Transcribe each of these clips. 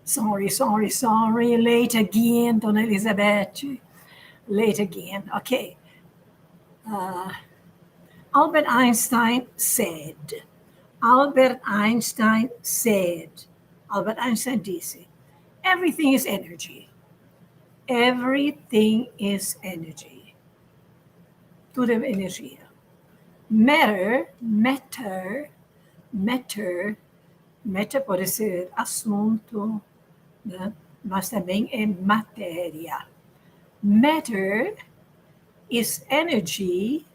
Sorry. Late again, Dona Elisabeth. Late again. Okay. Albert Einstein said. Albert Einstein disse: everything is energy. Everything is energy. Tudo é energia. Matter pode ser assunto, né? Mas também é matéria. Matter is energy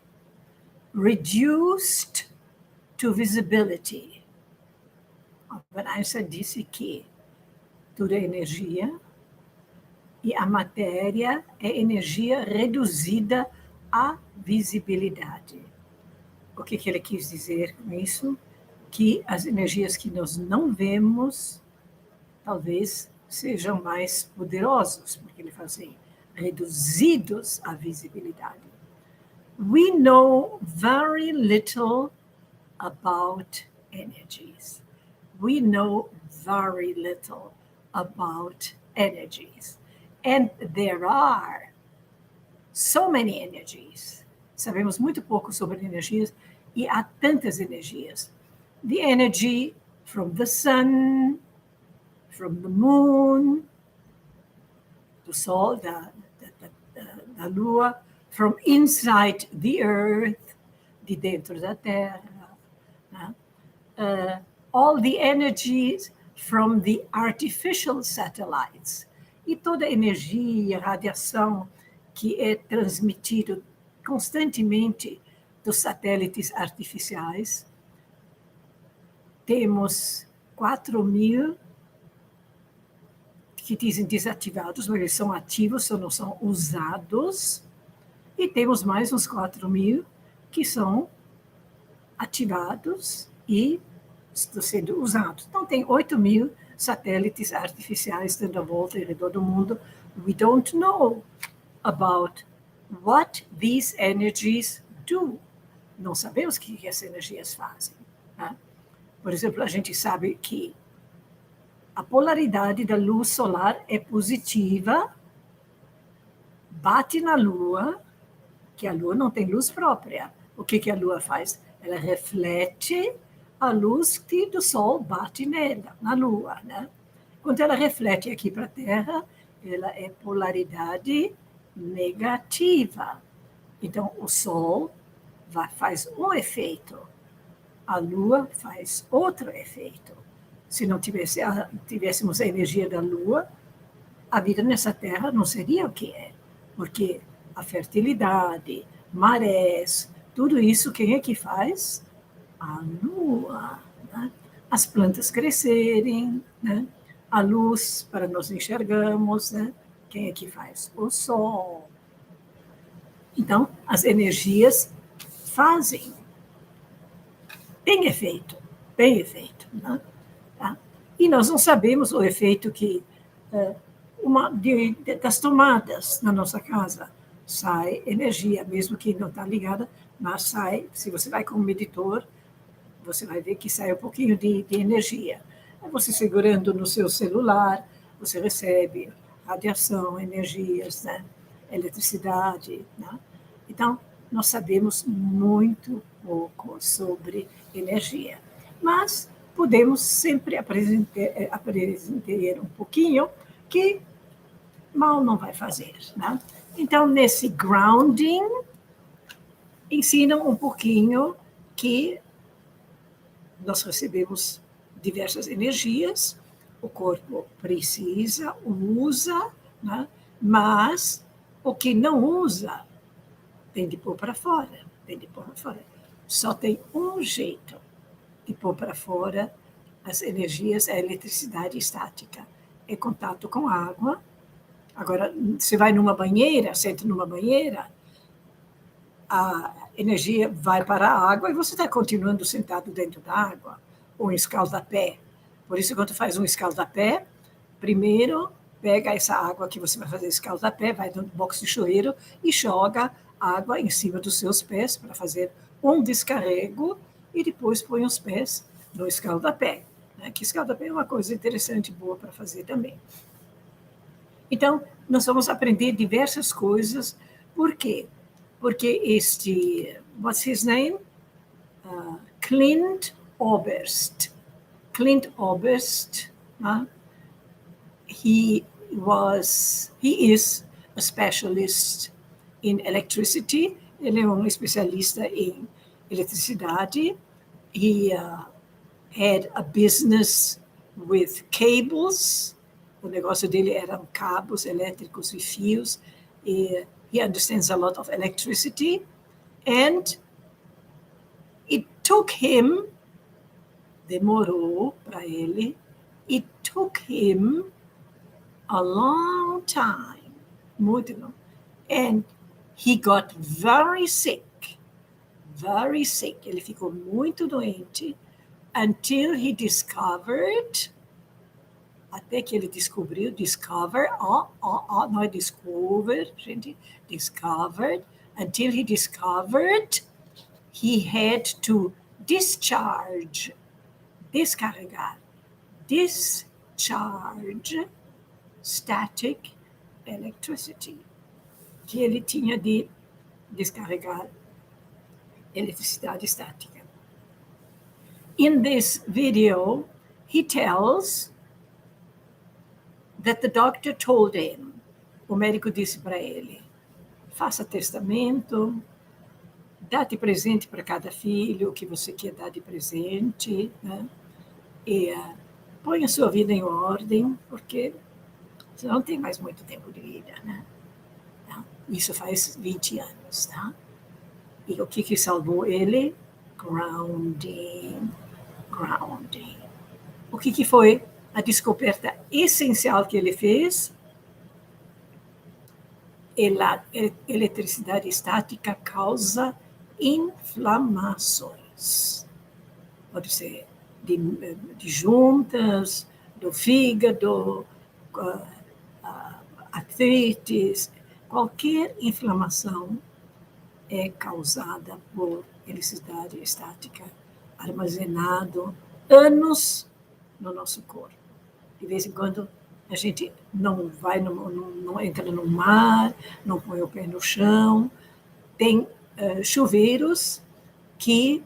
reduced to visibility. Albert Einstein disse que tudo é energia e a matéria é energia reduzida à visibilidade. O que ele quis dizer com isso? Que as energias que nós não vemos talvez sejam mais poderosos, porque ele fala assim, reduzidos à visibilidade. We know very little about energies. We know very little about energies. And there are so many energies. Sabemos muito pouco sobre energias e há tantas energias. The energy from the sun, from the moon, do sol, da lua, from inside the earth, de dentro da terra, né? All the energies from the artificial satellites. E toda a energia, radiação que é transmitido constantemente dos satélites artificiais. Temos 4.000 que dizem desativados, mas eles são ativos, só não são usados. E temos mais uns 4.000 que são ativados e estão sendo usados. Então, tem 8.000 satélites artificiais dando a volta ao redor do mundo. We don't know about what these energies do. Não sabemos o que essas energias fazem. Né? Por exemplo, a gente sabe que a polaridade da luz solar é positiva, bate na Lua, que a Lua não tem luz própria. O que a Lua faz? Ela reflete a luz que do Sol bate nela, na Lua. Né? Quando ela reflete aqui para a Terra, ela é polaridade negativa. Então, o Sol faz um efeito, a Lua faz outro efeito. Se não tivéssemos a energia da Lua, a vida nessa Terra não seria o que é. Porque a fertilidade, marés, tudo isso, quem é que faz? A Lua. Né? As plantas crescerem, né? A luz para nós enxergarmos, né? Quem é que faz? O Sol. Então, as energias fazem. Tem efeito. Né? Tá? E nós não sabemos o efeito que das tomadas na nossa casa sai energia, mesmo que não está ligada, mas sai. Se você vai com um medidor, você vai ver que sai um pouquinho de energia. Você segurando no seu celular, você recebe radiação, energias, né? Eletricidade. Né? Então, nós sabemos muito pouco sobre energia. Mas podemos sempre apresentar um pouquinho que mal não vai fazer. Né? Então, nesse grounding, ensinam um pouquinho que nós recebemos diversas energias, o corpo precisa, usa, né? Mas o que não usa tem de pôr para fora, Só tem um jeito de pôr para fora as energias, a eletricidade estática. É contato com água. Agora, você vai numa banheira, senta numa banheira, a energia vai para a água e você está continuando sentado dentro da água, ou em escaldapé. Por isso, quando faz um escaldapé, primeiro pega essa água que você vai fazer escaldapé, vai no box de chuveiro e joga água em cima dos seus pés para fazer um descarrego e depois põe os pés no escaldapé. Né? né? Que escaldapé é uma coisa interessante, boa para fazer também. Então, nós vamos aprender diversas coisas. Por quê? Porque what's his name? Clint Oberst. Clint Oberst, he is a specialist in electricity. Ele é um especialista em eletricidade. He had a business with cables. O negócio dele eram cabos elétricos e fios. He understands a lot of electricity. And it took him, demorou para ele, it took him a long time, muito long. And he got very sick. Ele ficou muito doente until he discovered, até que ele descobriu, não é discover, gente, discovered, until he discovered he had to descarregar, discharge static electricity, que ele tinha de descarregar eletricidade estática. In this video, he tells that the doctor told him, o médico disse para ele, faça testamento, dá de presente para cada filho o que você quer dar de presente, né? E põe a sua vida em ordem, porque você não tem mais muito tempo de vida, né? Isso faz 20 anos, tá? E o que salvou ele? Grounding. O que foi a descoberta essencial que ele fez? Eletricidade estática causa inflamações. Pode ser de juntas, do fígado, artrites, qualquer inflamação é causada por eletricidade estática, armazenado anos no nosso corpo. De vez em quando a gente não entra no mar, não põe o pé no chão. Tem chuveiros que,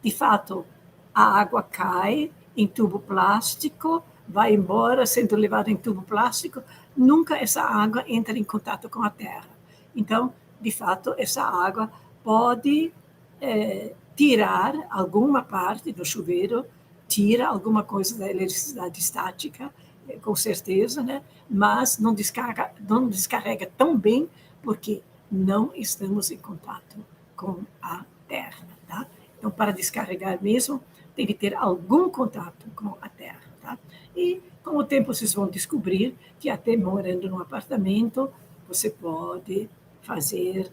de fato, a água cai em tubo plástico, vai embora sendo levada em tubo plástico, nunca essa água entra em contato com a terra. Então, de fato, essa água pode tirar alguma parte do chuveiro, tira alguma coisa da eletricidade estática, com certeza, né? Mas não descarrega tão bem, porque não estamos em contato com a terra, tá? Então, para descarregar mesmo, tem que ter algum contato com a terra, tá? E, com o tempo, vocês vão descobrir que até morando num apartamento, você pode fazer,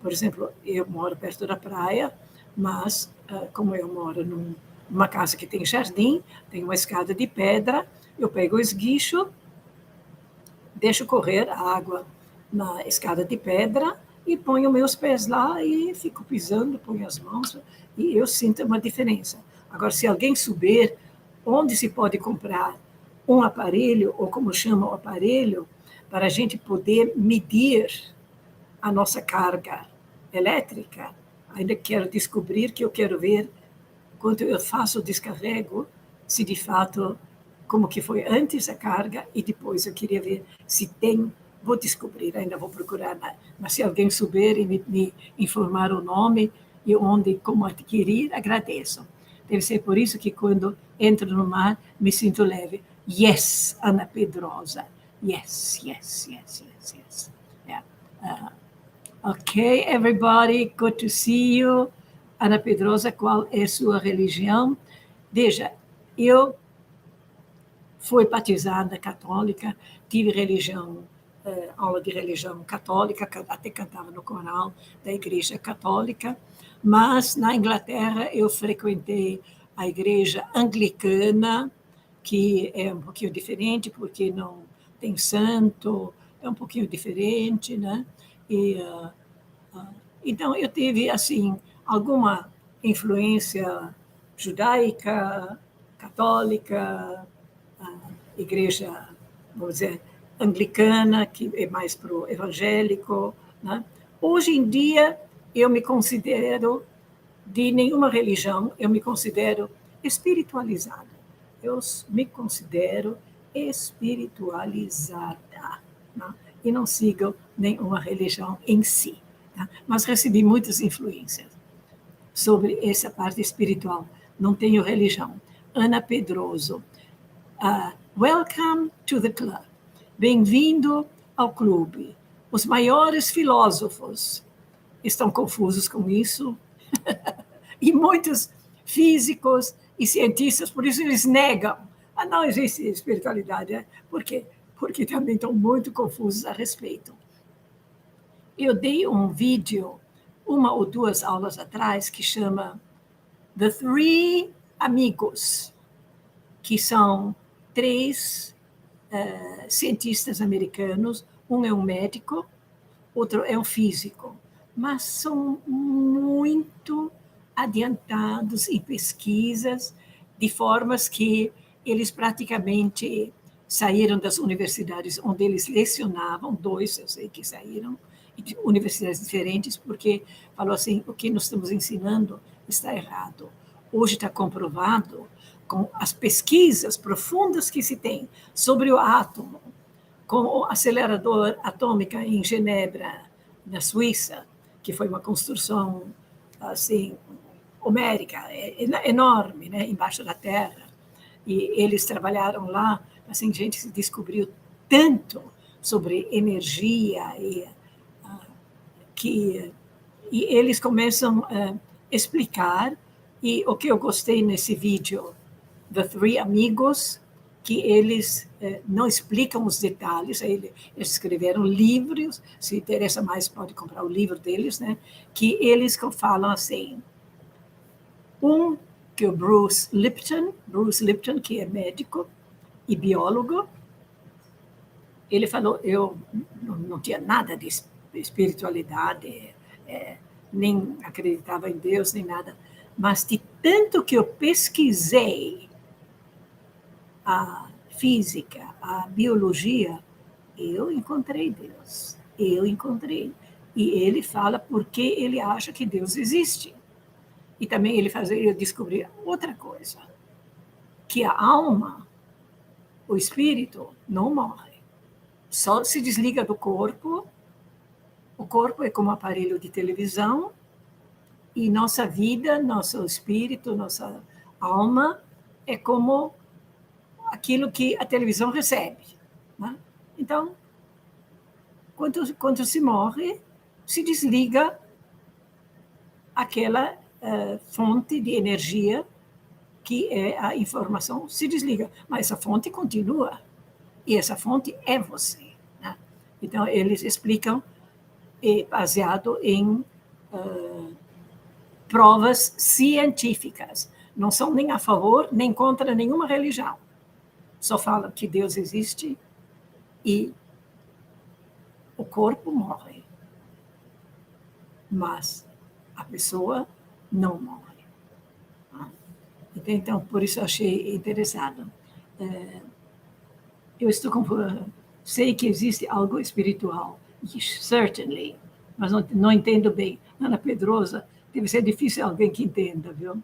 por exemplo, eu moro perto da praia, mas como eu moro numa casa que tem jardim, tem uma escada de pedra, eu pego o esguicho, deixo correr a água na escada de pedra e ponho meus pés lá e fico pisando, ponho as mãos e eu sinto uma diferença. Agora, se alguém souber onde se pode comprar um aparelho, ou como chama o aparelho, para a gente poder medir a nossa carga elétrica, ainda quero descobrir, que eu quero ver quando eu faço o descarrego, se de fato, como que foi antes a carga e depois eu queria ver se tem, vou descobrir, ainda vou procurar, mas se alguém souber e me informar o nome e onde, como adquirir, agradeço. Deve ser por isso que quando entro no mar, me sinto leve. Yes, Ana Pedrosa. Yes. Yeah. Okay, everybody, good to see you. Ana Pedrosa, qual é sua religião? Veja, eu fui batizada católica, tive aula de religião católica, até cantava no coral da Igreja Católica, mas na Inglaterra eu frequentei a Igreja Anglicana, que é um pouquinho diferente, porque não tem santo, é um pouquinho diferente, né? Então, eu tive, assim, alguma influência judaica, católica, a igreja, vamos dizer, anglicana, que é mais para o evangélico, né? Hoje em dia, eu me considero, de nenhuma religião, eu me considero espiritualizada. Eu me considero espiritualizada, né? E não sigo nenhuma religião em si. Tá? Mas recebi muitas influências sobre essa parte espiritual. Não tenho religião. Ana Pedroso, welcome to the club. Bem-vindo ao clube. Os maiores filósofos estão confusos com isso, e muitos físicos e cientistas, por isso eles negam. Não existe espiritualidade. Né? Por quê? Porque também estão muito confusos a respeito. Eu dei um vídeo, 1 ou 2 aulas atrás, que chama The Three Amigos, que são 3 cientistas americanos, um é um médico, outro é um físico, mas são muito adiantados em pesquisas, de formas que eles praticamente saíram das universidades onde eles lecionavam, 2 eu sei que saíram, de universidades diferentes, porque falou assim, o que nós estamos ensinando está errado. Hoje está comprovado, com as pesquisas profundas que se tem sobre o átomo, com o acelerador atômico em Genebra, na Suíça, que foi uma construção assim homérica, enorme, né, embaixo da Terra. E eles trabalharam lá, assim, gente se descobriu tanto sobre energia e eles começam a explicar, e o que eu gostei nesse vídeo, The Three Amigos, que eles não explicam os detalhes, eles escreveram livros, se interessa mais pode comprar o livro deles, né? Que eles falam assim, que é o Bruce Lipton, que é médico e biólogo, ele falou, eu não tinha nada de espiritualidade, nem acreditava em Deus, nem nada, mas de tanto que eu pesquisei a física, a biologia, eu encontrei Deus. Eu encontrei. E ele fala porque ele acha que Deus existe. E também ele fazia eu descobrir outra coisa, que a alma, o espírito, não morre. Só se desliga do corpo. O corpo é como um aparelho de televisão e nossa vida, nosso espírito, nossa alma é como aquilo que a televisão recebe. Né? Então, quando se morre, se desliga aquela fonte de energia que é a informação, se desliga. Mas essa fonte continua. E essa fonte é você. Né? Então, eles explicam baseado em provas científicas. Não são nem a favor, nem contra nenhuma religião. Só falam que Deus existe e o corpo morre. Mas a pessoa não morre. Então, por isso eu achei interessado. Eu sei que existe algo espiritual, certainly, mas não entendo bem. Ana Pedrosa, deve ser difícil alguém que entenda, viu?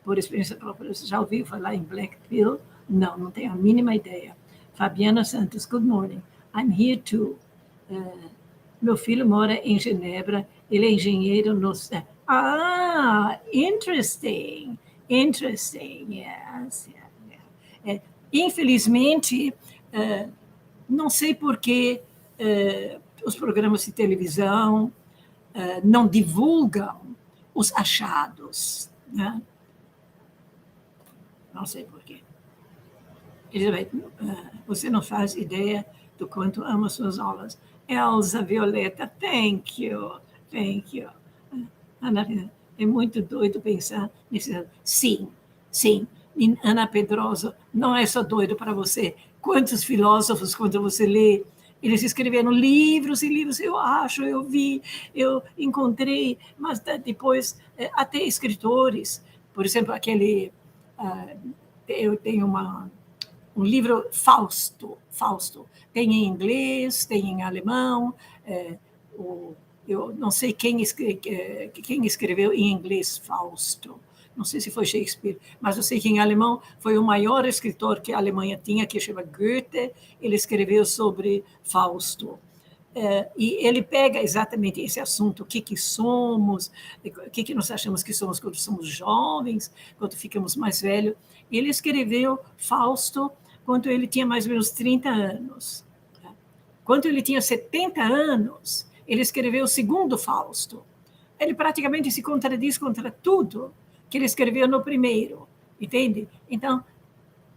Por experiência própria, você já ouviu falar em Black Pill? Não tenho a mínima ideia. Fabiana Santos, good morning. I'm here too. Meu filho mora em Genebra, ele é engenheiro no... interesting, yes. Infelizmente, não sei por que os programas de televisão não divulgam os achados, né? Não sei por quê. Elisabeth, você não faz ideia do quanto amo as suas aulas. Elza Violeta, thank you. Ana, é muito doido pensar nisso. Sim. Ana Pedrosa, não é só doido para você. Quantos filósofos, quando você lê, eles escreveram livros e livros, eu vi, eu encontrei, mas depois até escritores, por exemplo, aquele Eu tenho um livro Fausto. Tem em inglês, tem em alemão. Eu não sei quem escreveu em inglês Fausto. Não sei se foi Shakespeare, mas eu sei que em alemão foi o maior escritor que a Alemanha tinha, que chama Goethe. Ele escreveu sobre Fausto. E ele pega exatamente esse assunto, o que somos, o que nós achamos que somos quando somos jovens, quando ficamos mais velhos. Ele escreveu Fausto quando ele tinha mais ou menos 30 anos. Quando ele tinha 70 anos, ele escreveu o segundo Fausto. Ele praticamente se contradiz contra tudo que ele escreveu no primeiro, entende? Então,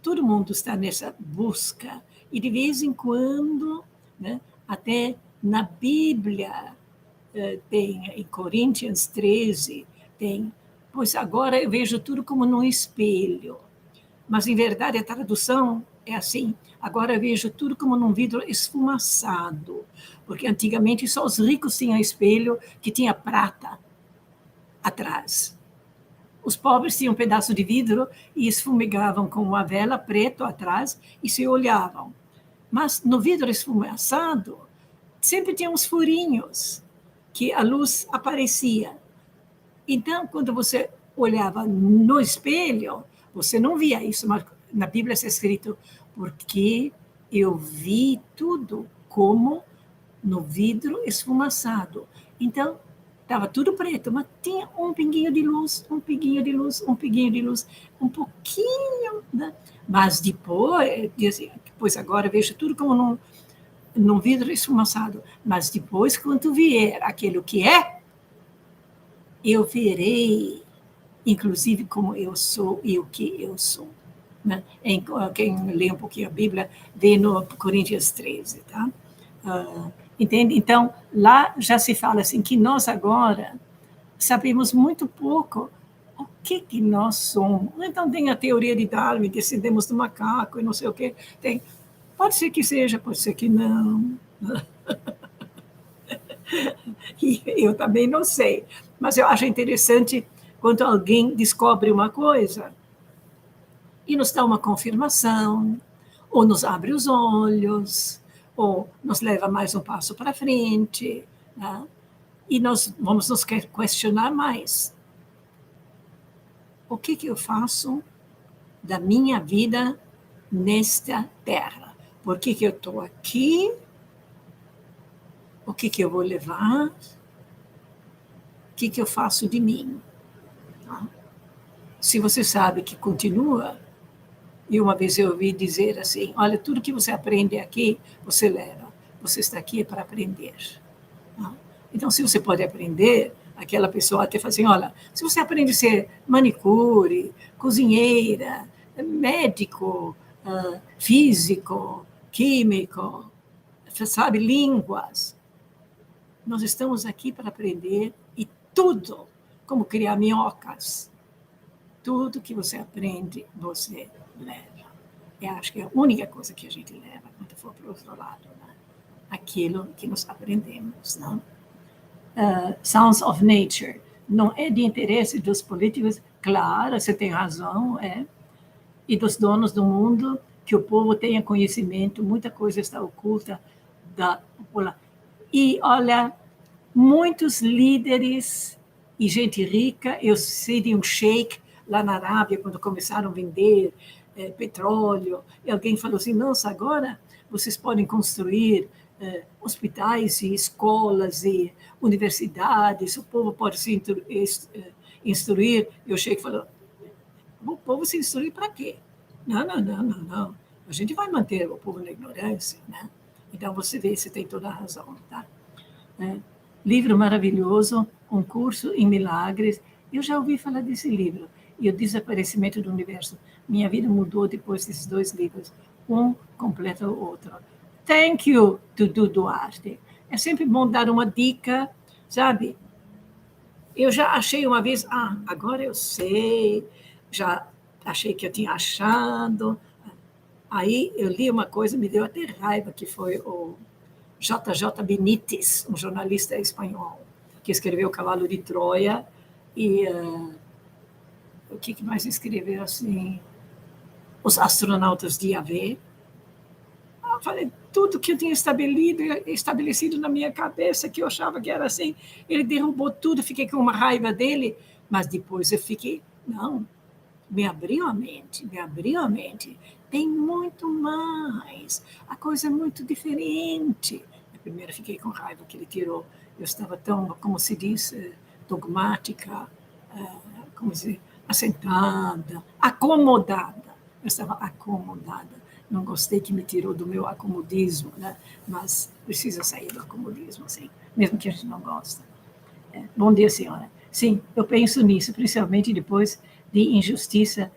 todo mundo está nessa busca, e de vez em quando, né, até na Bíblia, tem, em Coríntios 13, tem, pois agora eu vejo tudo como num espelho, mas em verdade a tradução é assim, agora eu vejo tudo como num vidro esfumaçado, porque antigamente só os ricos tinham espelho que tinha prata atrás. Os pobres tinham um pedaço de vidro e esfumegavam com uma vela preta atrás e se olhavam. Mas no vidro esfumaçado, sempre tinha uns furinhos que a luz aparecia. Então, quando você olhava no espelho, você não via isso, mas na Bíblia está escrito, porque eu vi tudo como no vidro esfumaçado. Então, estava tudo preto, mas tinha um pinguinho de luz, um pinguinho de luz, um pinguinho de luz, um pouquinho, né? Mas depois agora vejo tudo como num vidro esfumaçado. Mas depois, quando vier aquilo que é, eu verei, inclusive, como eu sou e o que eu sou. Né? Quem lê um pouquinho a Bíblia, vê no Coríntios 13, tá? Entende? Então, lá já se fala assim, que nós agora sabemos muito pouco o que nós somos. Então, tem a teoria de Darwin, descendemos do macaco e não sei o quê. Pode ser que seja, pode ser que não. E eu também não sei. Mas eu acho interessante quando alguém descobre uma coisa e nos dá uma confirmação, ou nos abre os olhos, ou nos leva mais um passo para frente, né? E nós vamos nos questionar mais. O que eu faço da minha vida nesta terra? Por que eu estou aqui? O que eu vou levar? O que eu faço de mim? Se você sabe que continua, e uma vez eu ouvi dizer assim, olha, tudo que você aprende aqui, você leva. Você está aqui para aprender. Então, se você pode aprender, aquela pessoa até fala assim, olha, se você aprende a ser manicure, cozinheira, médico, físico, químico, sabe, línguas, nós estamos aqui para aprender e tudo, como criar minhocas, tudo que você aprende, você leva. Eu acho que é a única coisa que a gente leva quando for para o outro lado, né? Aquilo que nós aprendemos, não? Sounds of Nature, não é de interesse dos políticos, claro, você tem razão, e dos donos do mundo, que o povo tenha conhecimento, muita coisa está oculta da população. E, olha, muitos líderes e gente rica, eu sei de um sheik lá na Arábia, quando começaram a vender petróleo, e alguém falou assim, nossa, agora vocês podem construir hospitais e escolas e universidades, o povo pode se instruir. E o sheik falou, o povo se instruir para quê? Não. A gente vai manter o povo na ignorância, né? Então, você vê, você tem toda a razão, tá? Livro maravilhoso, Um Curso em Milagres. Eu já ouvi falar desse livro, e o Desaparecimento do Universo. Minha vida mudou depois desses 2 livros. Um completa o outro. Thank you, Dudu Duarte. É sempre bom dar uma dica, sabe? Eu já achei uma vez, agora eu sei, já achei que eu tinha achado. Aí eu li uma coisa, me deu até raiva, que foi o J.J. Benítez, um jornalista espanhol, que escreveu O Cavalo de Troia, e o que mais escreveu assim? Os astronautas de AV. Eu falei, tudo que eu tinha estabelecido na minha cabeça, que eu achava que era assim, ele derrubou tudo, fiquei com uma raiva dele, mas depois eu fiquei, não, me abriu a mente, me abriu a mente. Tem muito mais, a coisa é muito diferente. Eu primeiro fiquei com raiva que ele tirou, eu estava tão, como se diz, dogmática, como se diz, assentada, acomodada. Eu estava acomodada. Não gostei que me tirou do meu acomodismo, né? Mas precisa sair do acomodismo, sim, mesmo que a gente não gosta. Bom dia, senhora. Sim, eu penso nisso, principalmente depois de injustiça.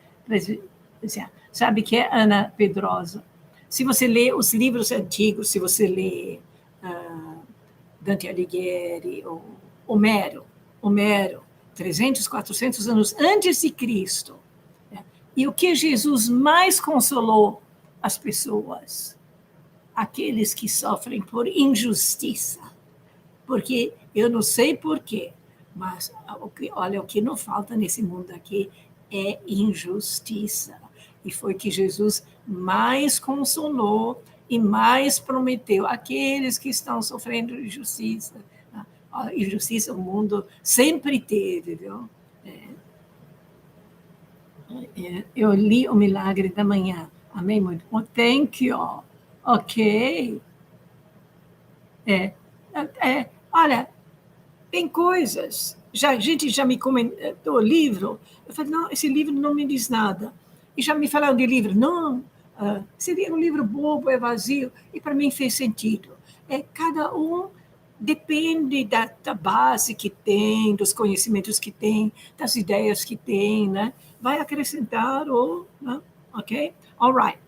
Sabe que é Ana Pedrosa? Se você lê os livros antigos, se você lê Dante Alighieri, ou Homero, 300, 400 anos antes de Cristo, e o que Jesus mais consolou as pessoas? Aqueles que sofrem por injustiça. Porque eu não sei porquê, mas olha, o que não falta nesse mundo aqui é injustiça. E foi que Jesus mais consolou e mais prometeu aqueles que estão sofrendo injustiça. A injustiça o mundo sempre teve, viu? Eu li O Milagre da Manhã. Amei muito. Oh, thank you. Ok. Olha, tem coisas. A gente já me comentou o livro. Eu falei, não, esse livro não me diz nada. E já me falaram de livro. Não, seria um livro bobo, é vazio. E para mim fez sentido. Cada um depende da base que tem, dos conhecimentos que tem, das ideias que tem, né? Vai acrescentar ou... Né? Ok? All right.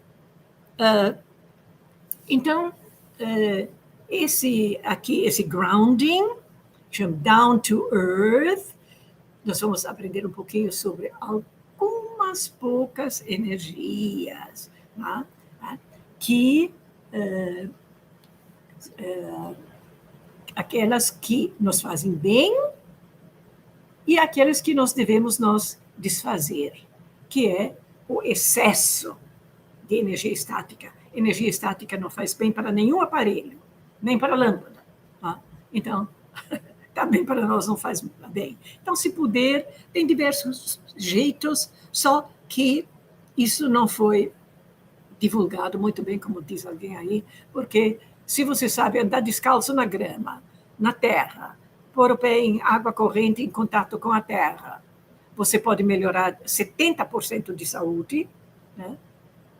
Então, esse grounding, chama Down to Earth, nós vamos aprender um pouquinho sobre algumas poucas energias, tá? Que aquelas que nos fazem bem e aquelas que nós devemos nos desfazer, que é o excesso de energia estática. Energia estática não faz bem para nenhum aparelho, nem para a lâmpada. Tá? Então, também para nós não faz bem. Então, se puder, tem diversos jeitos, só que isso não foi divulgado muito bem, como diz alguém aí, porque se você sabe andar descalço na grama, na terra, pôr o pé em água corrente em contato com a terra, você pode melhorar 70% de saúde, né?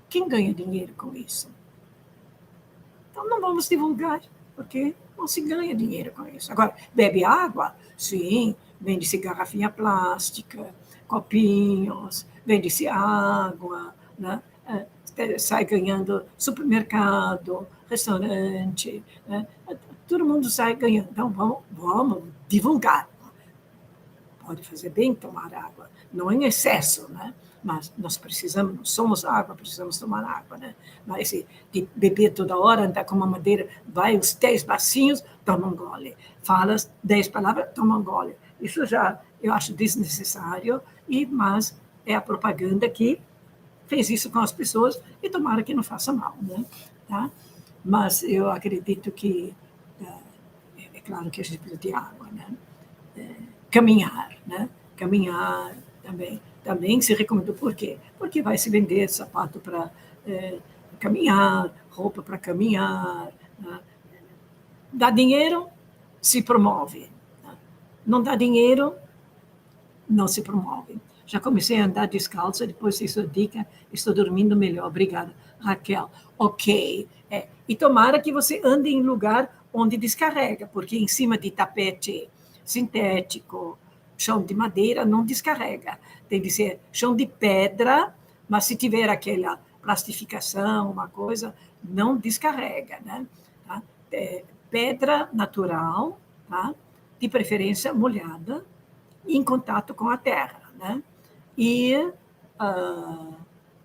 Quem ganha dinheiro com isso? Então, não vamos divulgar, porque não se ganha dinheiro com isso. Agora, bebe água? Sim, vende-se garrafinha plástica, copinhos, vende-se água, né? Sai ganhando supermercado, restaurante, né? Todo mundo sai ganhando. Então, vamos divulgar. Pode fazer bem tomar água, não em excesso, né? Mas nós precisamos, somos água, precisamos tomar água, né? Mas de beber toda hora, andar com uma madeira, vai os 10 bacinhos, toma um gole. Fala 10 palavras, toma um gole. Isso já eu acho desnecessário, mas é a propaganda que fez isso com as pessoas e tomara que não faça mal, né? Tá? Mas eu acredito que, é claro que a gente precisa de água, né? Caminhar, né? Caminhar também se recomendou. Por quê? Porque vai se vender sapato para caminhar, roupa para caminhar. Né? Dá dinheiro, se promove. Né? Não dá dinheiro, não se promove. Já comecei a andar descalça, depois de sua dica, estou dormindo melhor. Obrigada, Raquel. Ok. E tomara que você ande em lugar onde descarrega, porque em cima de tapete sintético, chão de madeira, não descarrega. Tem que ser chão de pedra, mas se tiver aquela plastificação, uma coisa, não descarrega. Né? Tá? Pedra natural, tá? De preferência molhada, em contato com a terra. Né? E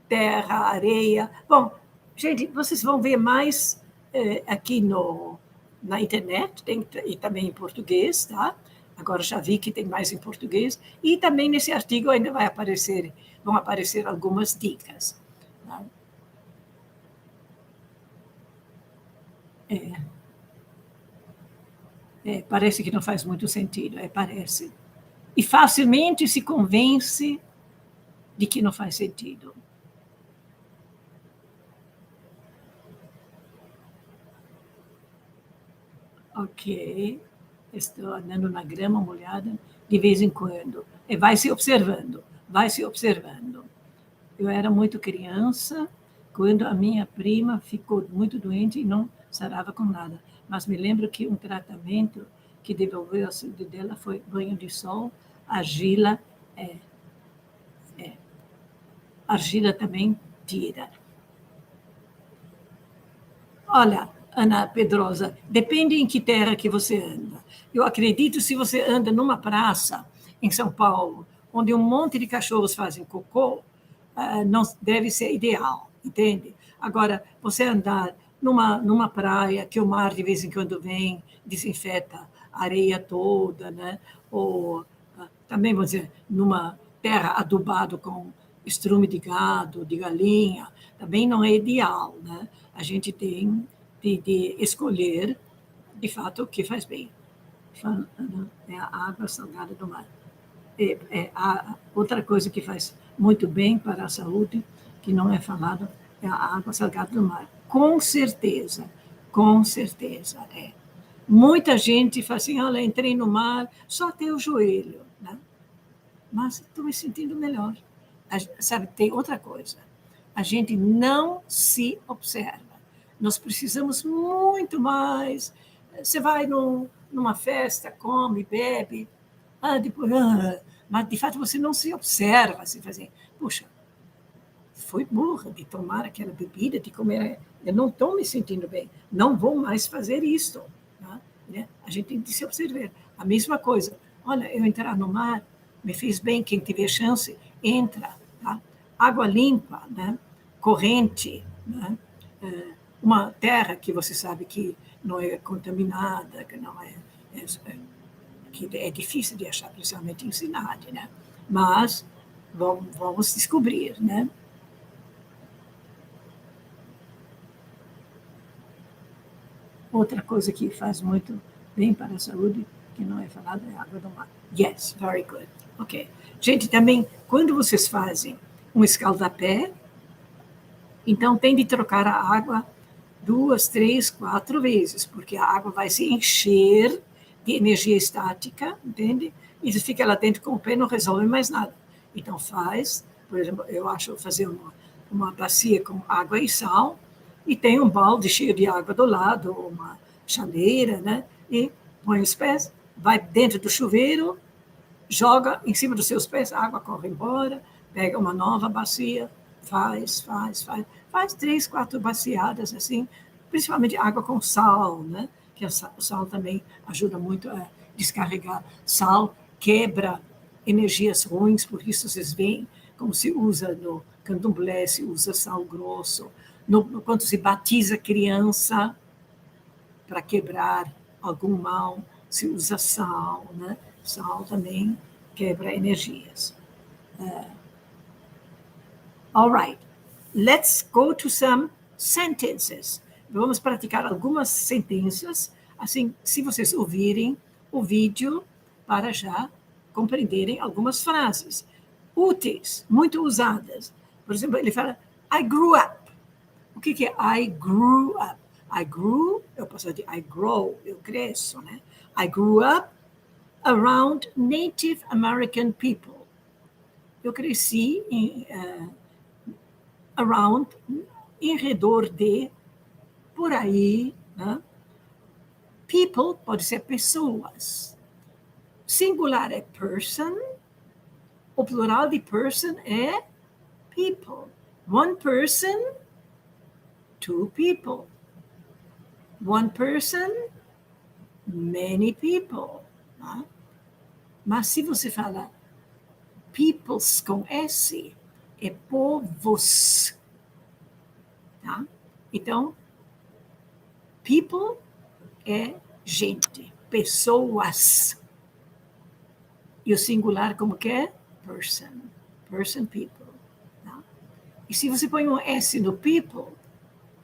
terra, areia. Bom, gente, vocês vão ver mais aqui na internet, e também em português, tá? Agora já vi que tem mais em português, e também nesse artigo ainda vão aparecer algumas dicas. Tá? Parece que não faz muito sentido, parece. E facilmente se convence de que não faz sentido. Ok, estou andando na grama molhada de vez em quando. E vai se observando, vai se observando. Eu era muito criança quando a minha prima ficou muito doente e não sarava com nada. Mas me lembro que um tratamento que devolveu a saúde dela foi banho de sol, argila, argila também tira. Olha, Ana Pedrosa, depende em que terra que você anda. Eu acredito se você anda numa praça em São Paulo, onde um monte de cachorros fazem cocô, não deve ser ideal, entende? Agora, você andar numa praia que o mar de vez em quando vem, desinfeta a areia toda, né? Ou também, vamos dizer, numa terra adubada com estrume de gado, de galinha, também não é ideal, né? A gente tem de escolher, de fato, o que faz bem. É a água salgada do mar. Outra coisa que faz muito bem para a saúde, que não é falado, é a água salgada do mar. Com certeza é. Muita gente fala assim, olha, entrei no mar só até o joelho, né? Mas estou me sentindo melhor. Sabe, tem outra coisa. A gente não se observa. Nós precisamos muito mais. Você vai numa festa, come, bebe, depois, mas de fato você não se observa, assim, fazer, puxa, foi burra de tomar aquela bebida, de comer, eu não estou me sentindo bem, não vou mais fazer isto. Tá? Né? A gente tem que se observar. A mesma coisa, olha, eu entrar no mar, me fez bem, quem tiver chance, entra. Tá? Água limpa, né? Corrente, né? Uma terra que você sabe que não é contaminada, que não que é difícil de achar, principalmente em cidade, né? Mas vamos descobrir, né? Outra coisa que faz muito bem para a saúde, que não é falada, é a água do mar. Yes, very good. Ok. Gente, também, quando vocês fazem um escaldapé, então tem de trocar a água 2, 3, 4 vezes, porque a água vai se encher de energia estática, entende? E você fica lá dentro com o pé, não resolve mais nada. Então faz, por exemplo, eu acho fazer uma bacia com água e sal, e tem um balde cheio de água do lado, uma chaleira, né? E põe os pés, vai dentro do chuveiro, joga em cima dos seus pés, a água corre embora, pega uma nova bacia, faz 3, 4 baciadas assim, principalmente água com sal, né? Que o sal também ajuda muito a descarregar. Sal quebra energias ruins, por isso vocês veem como se usa no candomblé, se usa sal grosso, quando se batiza criança para quebrar algum mal, se usa sal, né? Sal também quebra energias. All right, let's go to some sentences. Vamos praticar algumas sentenças, assim, se vocês ouvirem o vídeo, para já compreenderem algumas frases úteis, muito usadas. Por exemplo, ele fala, I grew up. O que é I grew up? I grew, eu posso dizer I grow, eu cresço, né? I grew up around Native American people. Eu cresci around, em redor de, por aí, né? People pode ser pessoas. Singular é person, o plural de person é people. One person, two people. One person, many people. Tá? Mas se você fala peoples com S, é povos. Tá? Então, people é gente, pessoas. E o singular como que é? Person. Person, people. Tá? E se você põe um S no people,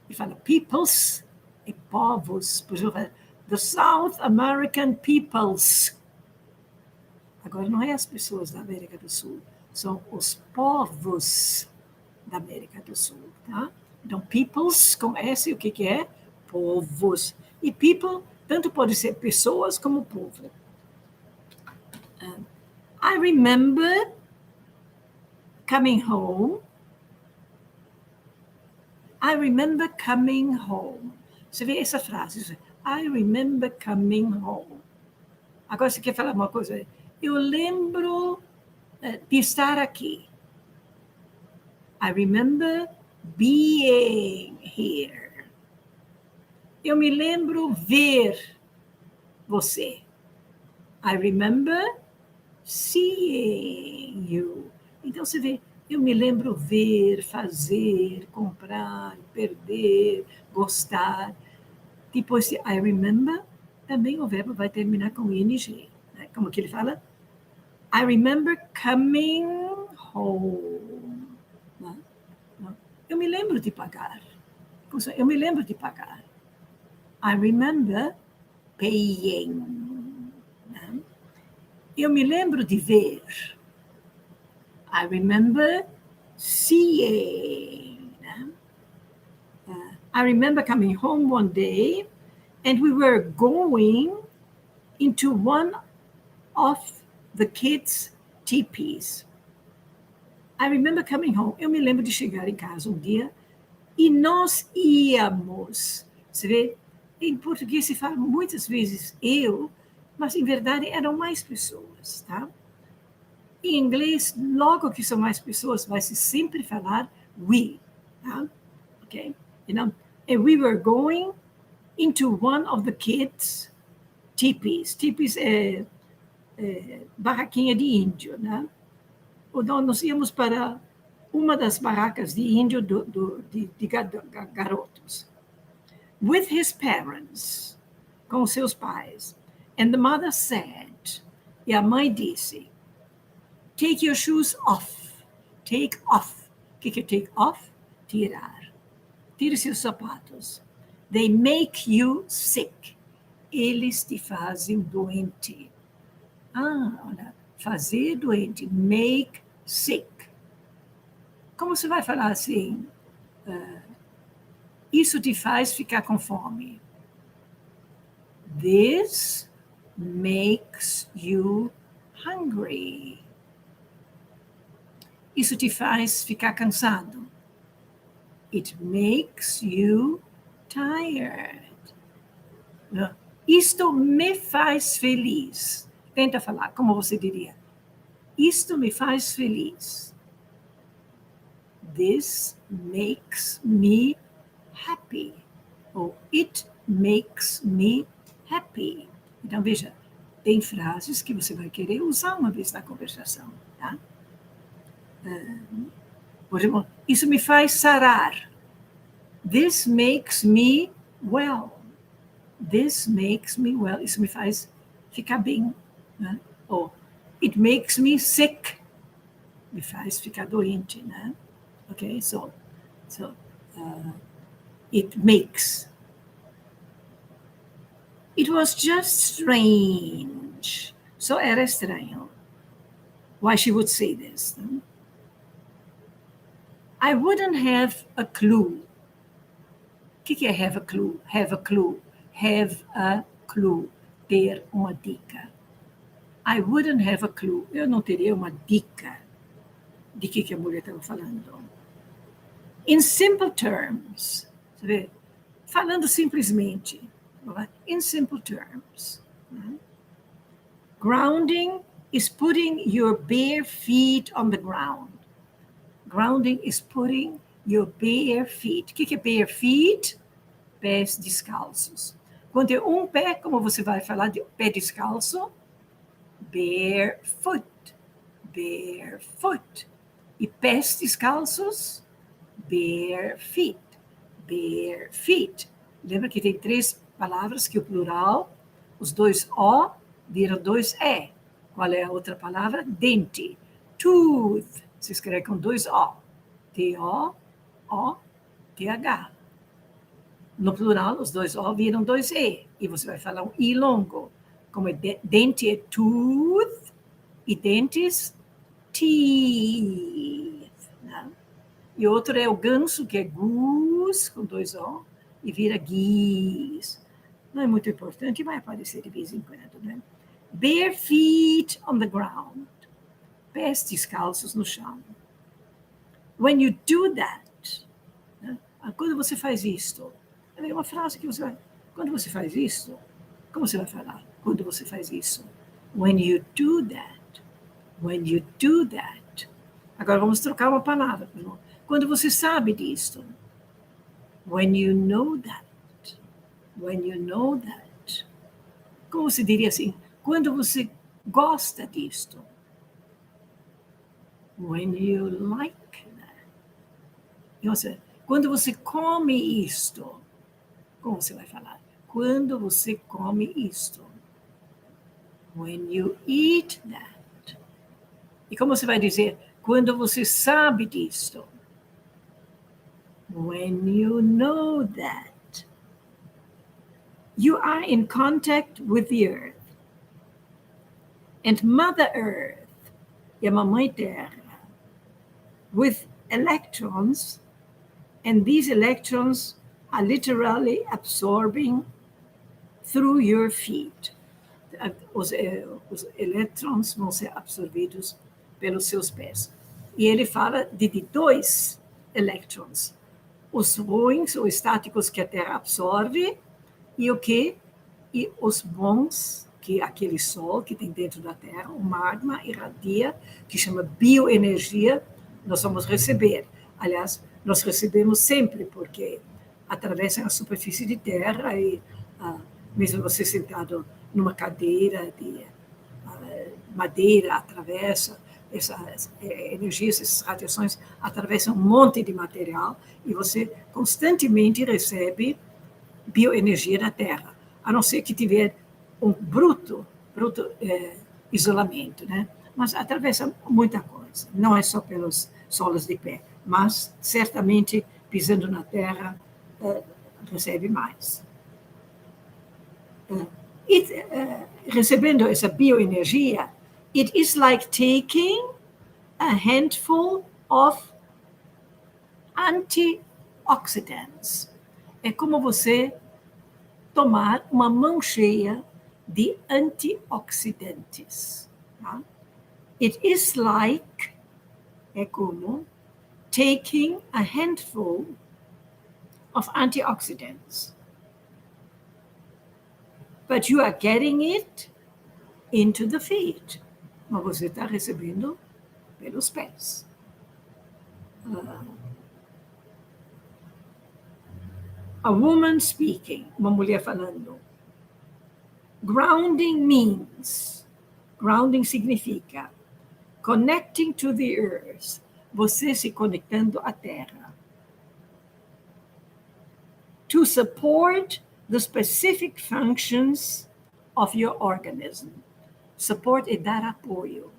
e fala peoples, e povos, por exemplo, the South American peoples. Agora não é as pessoas da América do Sul, são os povos da América do Sul, tá? Então, peoples com S, o que que é? Povos. E people tanto pode ser pessoas como povo. I remember coming home. I remember coming home. Você vê essa frase, I remember coming home. Agora você quer falar uma coisa? Eu lembro de estar aqui. I remember being here. Eu me lembro ver você. I remember seeing you. Então você vê, eu me lembro ver, fazer, comprar, perder, gostar. Depois de I remember, também o verbo vai terminar com ing. Né? Como que ele fala? I remember coming home. Né? Eu me lembro de pagar. Eu me lembro de pagar. I remember paying. Né? Eu me lembro de ver. I remember seeing. Né? I remember coming home one day and we were going into one of the kids' teepees. I remember coming home. Eu me lembro de chegar em casa um dia e nós íamos. Você vê, em português se fala muitas vezes eu, mas em verdade eram mais pessoas, tá? Em inglês, logo que são mais pessoas, vai se sempre falar we, tá? Okay? You know, and we were going into one of the kids' teepees. Teepees é barraquinha de índio, né? Nós íamos para uma das barracas de índio de garotos. With his parents, com seus pais. And the mother said, e a mãe disse, take your shoes off. Take off. O que é take off? Tirar. Tire seus sapatos. They make you sick. Eles te fazem doente. Olha, fazer doente. Make sick. Como você vai falar assim? Isso te faz ficar com fome. This makes you hungry. Isso te faz ficar cansado. It makes you tired. Isto me faz feliz. Tenta falar, como você diria? Isto me faz feliz. This makes me happy. Ou it makes me happy. Então, veja, tem frases que você vai querer usar uma vez na conversação, tá? Por exemplo, isso me faz sarar. This makes me well. This makes me well. Isso me faz ficar bem. Né? Ou it makes me sick. Me faz ficar doente, né? Ok? So it makes. It was just strange. Só era estranho. Why she would say this. Né? I wouldn't have a clue. O que é have a clue? Have a clue. Have a clue. Ter uma dica. I wouldn't have a clue. Eu não teria uma dica de que a mulher estava falando. In simple terms. Sabe? Falando simplesmente. In simple terms. Grounding is putting your bare feet on the ground. Grounding is putting your bare feet. O que é bare feet? Pés descalços. Quando é um pé, como você vai falar de pé descalço? Barefoot. Barefoot. E pés descalços? Bare feet. Bare feet. Lembra que tem 3 palavras que o plural, os 2 O viram 2 E. Qual é a outra palavra? Dente. Tooth. Se escreve com 2 O. T-O-O-T-H. No plural, os 2 O viram 2 E. E você vai falar um I longo. Como dente é tooth e dentes, teeth. Né? E outro é o ganso, que é goose, com 2 O, e vira geese. Não é muito importante, vai aparecer de vez em quando. Né? Bare feet on the ground. Pés descalços no chão. When you do that, né? Quando você faz isto, é uma frase que você vai... Quando você faz isto, como você vai falar? Quando você faz isso? When you do that. When you do that. Agora vamos trocar uma palavra. Quando você sabe disto. When you know that. When you know that. Como se diria assim? Quando você gosta disto. When you like that. Ou seja, quando você come isto. Como você vai falar? Quando você come isto. When you eat that. E como você vai dizer? Quando você sabe disto. When you know that. You are in contact with the earth. And Mother Earth, e a Mamãe Terra, with electrons, and these electrons are literally absorbing through your feet. Os elétrons vão ser absorvidos pelos seus pés. E ele fala de 2 elétrons. Os ruins ou estáticos que a Terra absorve e o quê? E os bons, que é aquele sol que tem dentro da Terra, o magma irradia, que chama bioenergia, nós vamos receber. Aliás, nós recebemos sempre, porque atravessam a superfície de terra e mesmo você sentado numa cadeira de madeira, atravessa essas energias, essas radiações, atravessam um monte de material e você constantemente recebe bioenergia da Terra, a não ser que tiver um bruto isolamento, né? Mas atravessa muita coisa, não é só pelos solos de pé, mas certamente pisando na Terra recebe mais. Recebendo essa bioenergia, it is like taking a handful of antioxidants. É como você tomar uma mão cheia de antioxidantes. Tá? It is like, é como, taking a handful of antioxidants. But you are getting it into the feet. Mas você está recebendo pelos pés. A woman speaking, uma mulher falando. Grounding means, grounding significa connecting to the earth, você se conectando à terra. To support the specific functions of your organism. Support é dar apoio.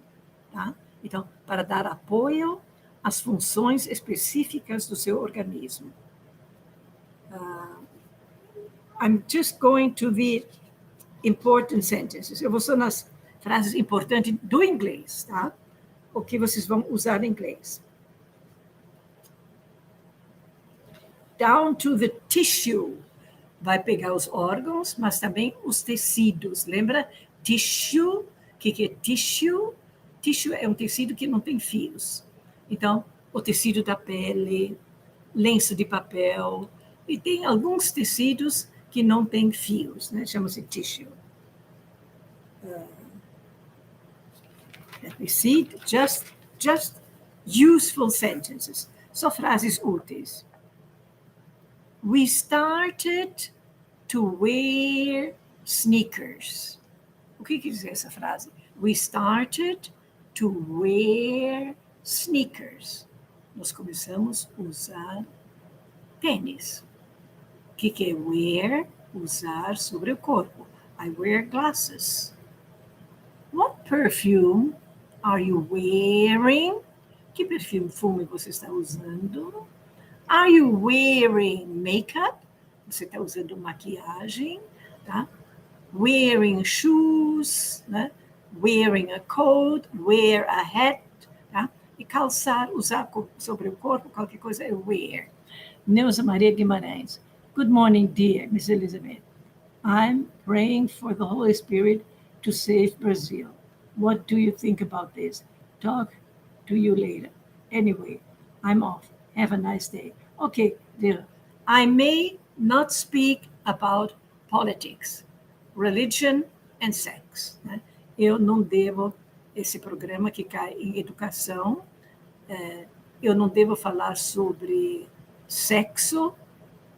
Tá? Então, para dar apoio às funções específicas do seu organismo. I'm just going to the important sentences. Eu vou só nas frases importantes do inglês, tá? O que vocês vão usar em inglês. Down to the tissue. Vai pegar os órgãos, mas também os tecidos. Lembra? Tissue. O que é tissue? Tissue é um tecido que não tem fios. Então, o tecido da pele, lenço de papel, e tem alguns tecidos que não têm fios, né? Chama-se tissue. Let me see, just useful sentences. Só frases úteis. We started to wear sneakers. O que quer dizer essa frase? We started to wear sneakers. Nós começamos a usar tênis. O que é wear? Usar sobre o corpo. I wear glasses. What perfume are you wearing? Que perfume você está usando? Are you wearing makeup? Você está usando maquiagem, tá? Wearing shoes, né? Wearing a coat, wear a hat, tá? E calçar, usar sobre o corpo, qualquer coisa é wear. Neuza Maria Guimarães. Good morning, dear Miss Elizabeth. I'm praying for the Holy Spirit to save Brazil. What do you think about this? Talk to you later. Anyway, I'm off. Have a nice day. Okay, dear. I may not speak about politics, religion and sex. Né? Eu não devo, esse programa que cai em educação, eu não devo falar sobre sexo,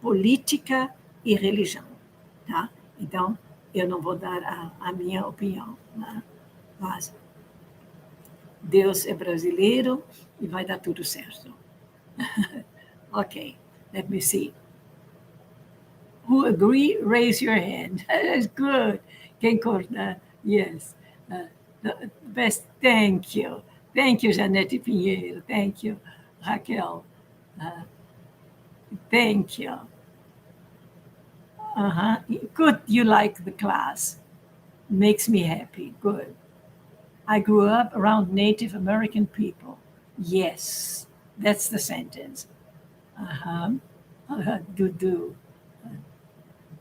política e religião. Tá? Então, eu não vou dar a minha opinião. Né? Mas Deus é brasileiro e vai dar tudo certo. Okay, let me see. Who agree, raise your hand. That's good. Quem concorda? Yes. The best, thank you. Thank you, Janete Pinheiro. Thank you, Raquel. Thank you. Good, you like the class. Makes me happy. Good. I grew up around Native American people. Yes, that's the sentence. Do.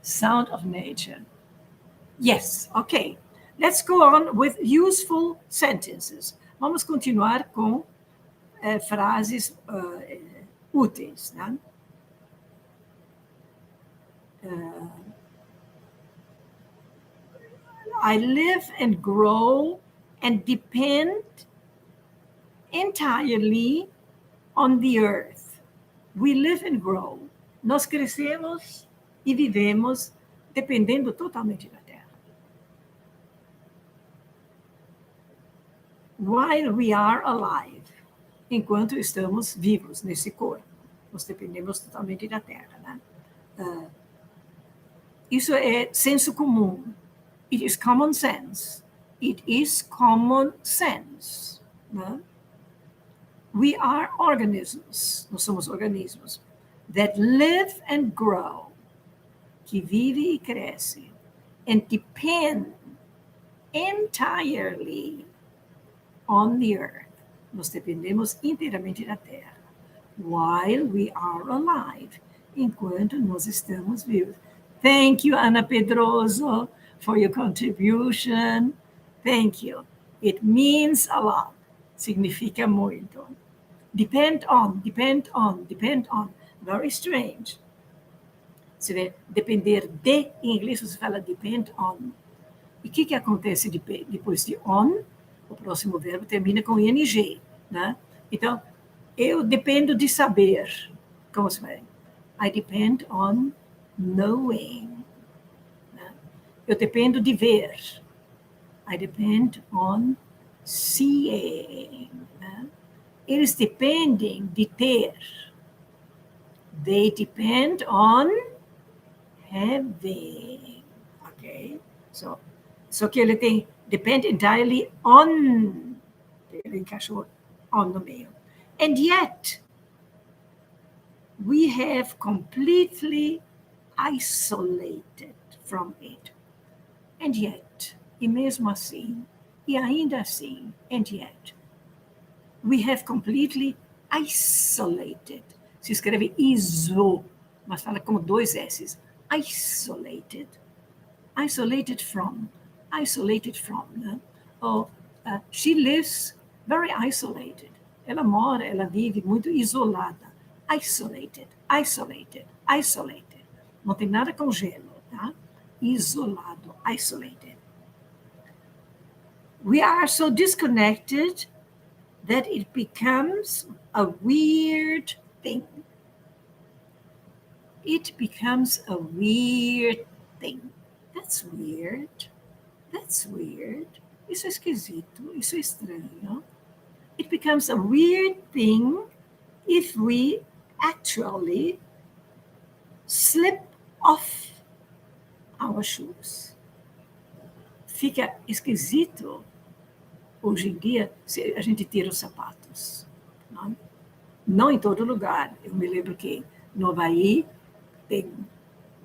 Sound of nature. Yes, okay. Let's go on with useful sentences. Vamos continuar com frases úteis. Né? I live and grow and depend entirely on the earth. We live and grow. Nós crescemos e vivemos dependendo totalmente da terra. While we are alive, enquanto estamos vivos nesse corpo, nós dependemos totalmente da terra. Né? Isso é senso comum. It is common sense. It is common sense. Né? We are organisms. Nós somos organismos that live and grow, que vive e cresce, and depend entirely on the earth. Nós dependemos inteiramente da terra. While we are alive, enquanto nós estamos vivos. Thank you, Ana Pedroso, for your contribution. Thank you. It means a lot. Significa muito. Depend on, depend on, depend on. Very strange. Você vê, depender de, em inglês você fala depend on. E o que acontece depois de on? O próximo verbo termina com ing. Né? Então, eu dependo de saber. Como se vai? I depend on knowing. Né? Eu dependo de ver. I depend on seeing. Né? Eles dependem de ter. They depend on having. Ok? Só que ele tem depend entirely on. Ele encaixou on no meio. And yet, we have completely isolated from it. And yet, e mesmo assim, e ainda assim, and yet, we have completely isolated. Se escreve iso, mas fala com dois S's. Isolated. Isolated from. Isolated from. Né? She lives very isolated. Ela mora, ela vive muito isolada. Isolated, isolated, isolated. Não tem nada com gelo, tá? Isolado, isolated. We are so disconnected that it becomes a weird thing. It becomes a weird thing. That's weird. That's weird. Isso é esquisito. Isso é estranho. It becomes a weird thing if we actually slip off our shoes. Fica esquisito hoje em dia, a gente tira os sapatos. Não em todo lugar. Eu me lembro que no Havaí,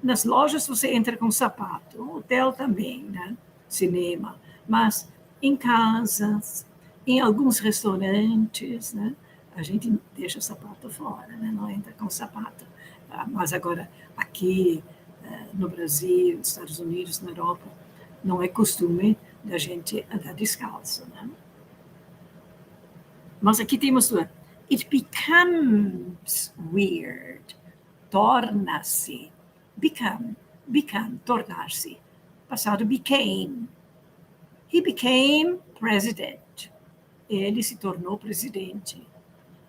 nas lojas você entra com sapato, no hotel também, né? Cinema. Mas em casas, em alguns restaurantes, né? A gente deixa o sapato fora, né? Não entra com sapato. Mas agora, aqui no Brasil, nos Estados Unidos, na Europa, não é costume da gente andar descalço, né? Mas aqui temos it becomes weird, torna-se, become, tornar-se. Passado, became. He became president. Ele se tornou presidente.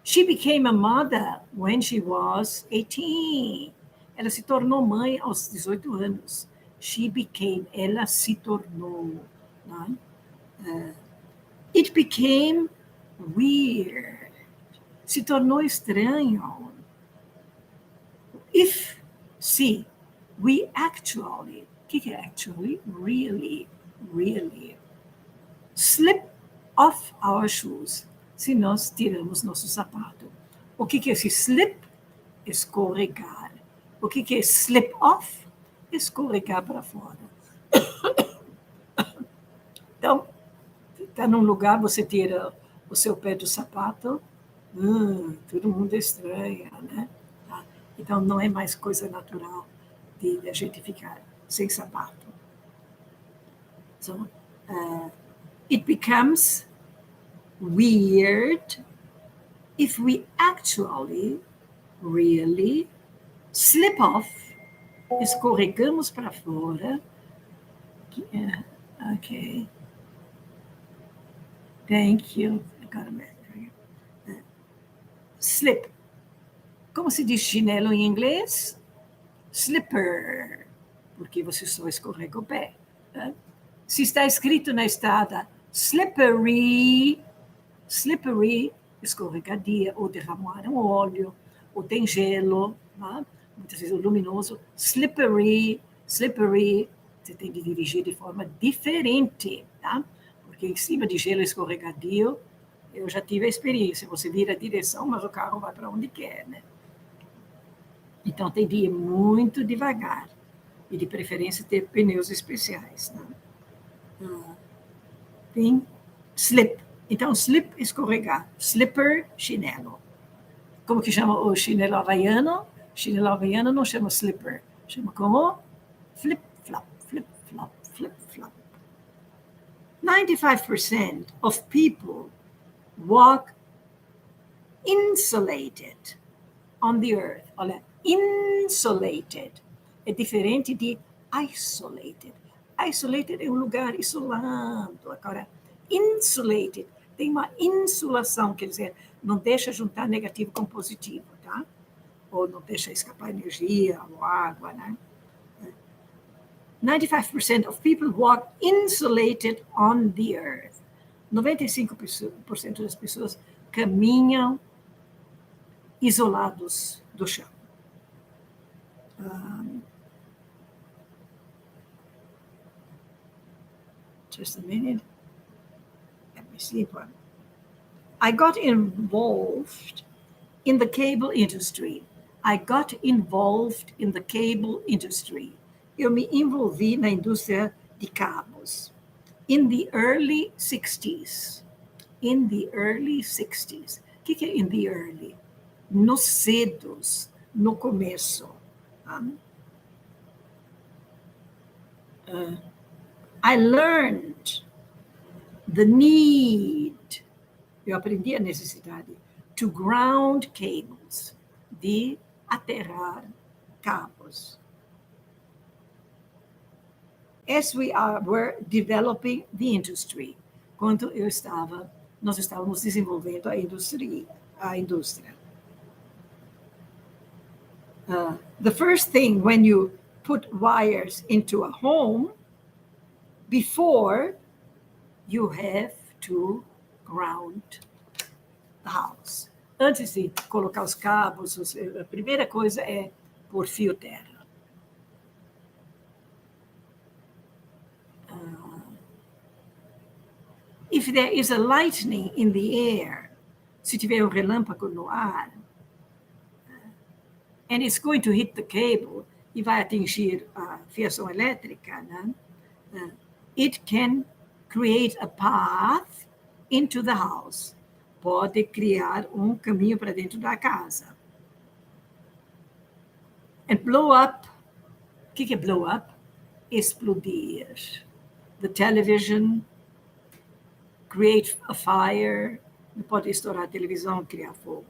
She became a mother when she was 18. Ela se tornou mãe aos 18 anos. She became, ela se tornou. It became weird. Se tornou estranho. If, se, we actually, o que é actually? Really. Slip off our shoes. Se nós tiramos nosso sapato. O que é esse slip? Escorregar. O que é slip off? Escorregar para fora. Então, está num lugar, você tira o seu pé do sapato, todo mundo estranha, né? Então, não é mais coisa natural de a gente ficar sem sapato. So, it becomes weird if we actually, really, slip off, escorregamos para fora. Okay. Thank you. Slip. Como se diz chinelo em inglês? Slipper. Porque você só escorrega o pé. Né? Se está escrito na estrada slippery, escorregadia, ou derramaram óleo, ou tem gelo, né? Muitas vezes o luminoso, slippery, você tem que dirigir de forma diferente, tá? Porque em cima de gelo escorregadio, eu já tive a experiência, você vira a direção, mas o carro vai para onde quer, né? Então tem de ir muito devagar, e de preferência ter pneus especiais, né? Tem slip. Então, slip, escorregar. Slipper, chinelo. Como que chama o chinelo havaiano? Chinelo havaiano não chama slipper. Chama como? Flip-flop, flip-flop, flip-flop. 95% of people walk insulated on the earth. Olha, insulated. É diferente de isolated. Isolated é um lugar isolado. Agora, insulated tem uma insulação, quer dizer, não deixa juntar negativo com positivo, tá? Ou não deixa escapar energia ou água, né? 95% of people walk insulated on the earth. 95% das pessoas caminham isolados do chão. Just a minute. Let me see one. I got involved in the cable industry. Eu me envolvi na indústria de cabos. In the early 60s. O que é in the early? Nos cedos, no começo. I learned the need, eu aprendi a necessidade, to ground cables, de aterrar cabos. As were developing the industry, quando nós estávamos desenvolvendo a indústria. The first thing when you put wires into a home, before you have to ground the house. Antes de colocar os cabos, a primeira coisa é pôr fio terra. If If there is a lightning in the air, se tiver relâmpago no ar, and it's going to hit the cable, e vai atingir a fiação elétrica, né? It can create a path into the house. Pode criar caminho para dentro da casa. And blow up. O que é blow up? Explodir. The television, create a fire. Pode estourar a televisão, criar fogo.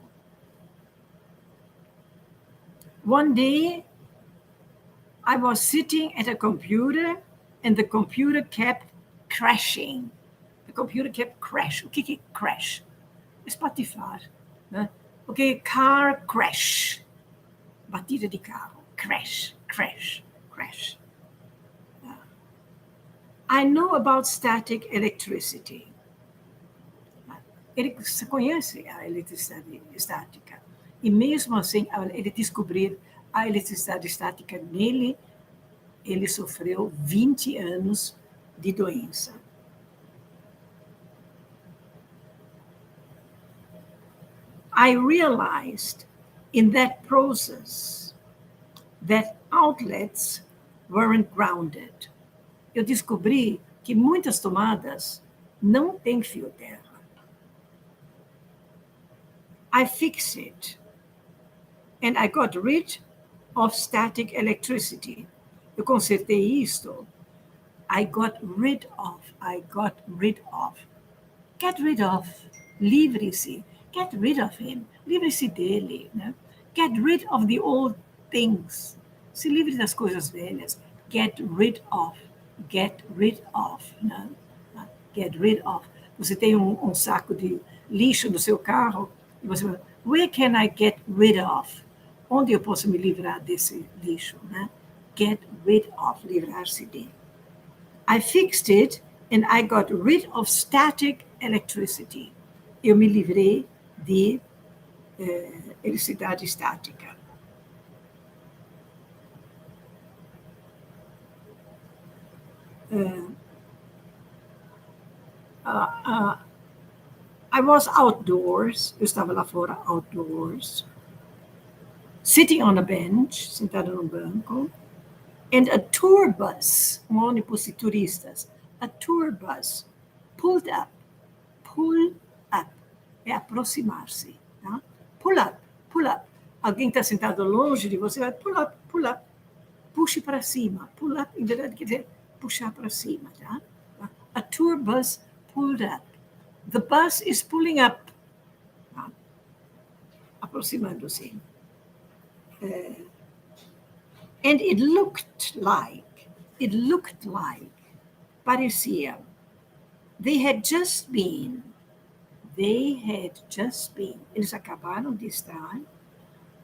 One day, I was sitting at a computer and the computer kept crashing. The computer kept crash. O que é crash? Espatifar. Né? O que é car crash? Batida de carro. Crash, crash, crash. I know about static electricity. Ele conhece a eletricidade estática. E mesmo assim, ele descobriu a eletricidade estática nele, ele sofreu 20 anos de doença. I realized in that process that outlets weren't grounded. Eu descobri que muitas tomadas não têm fio terra. I fixed it, and I got rid of static electricity. Eu consertei isto. I got rid of. Get rid of. Livre-se. Get rid of him. Livre-se dele. Né? Get rid of the old things. Se livre das coisas velhas. Get rid of. Get rid of. Né? Get rid of. Você tem saco de lixo no seu carro e você fala, where can I get rid of? Onde eu posso me livrar desse lixo? Né? Get rid of. Livrar-se dele. I fixed it and I got rid of static electricity. Eu me livrei de eletricidade estática. I was outdoors, eu estava lá fora, outdoors, sitting on a bench, sentada num banco, and a tour bus, ônibus de turistas, a tour bus pulled up, é aproximar-se, tá? Pull up. Alguém está sentado longe de você, vai pull up, puxe para cima, pull up, em verdade quer dizer puxar para cima, tá? A tour bus pulled up. The bus is pulling up, tá? Aproximando-se. And it looked like, parecia, they had just been, eles acabaram de estar,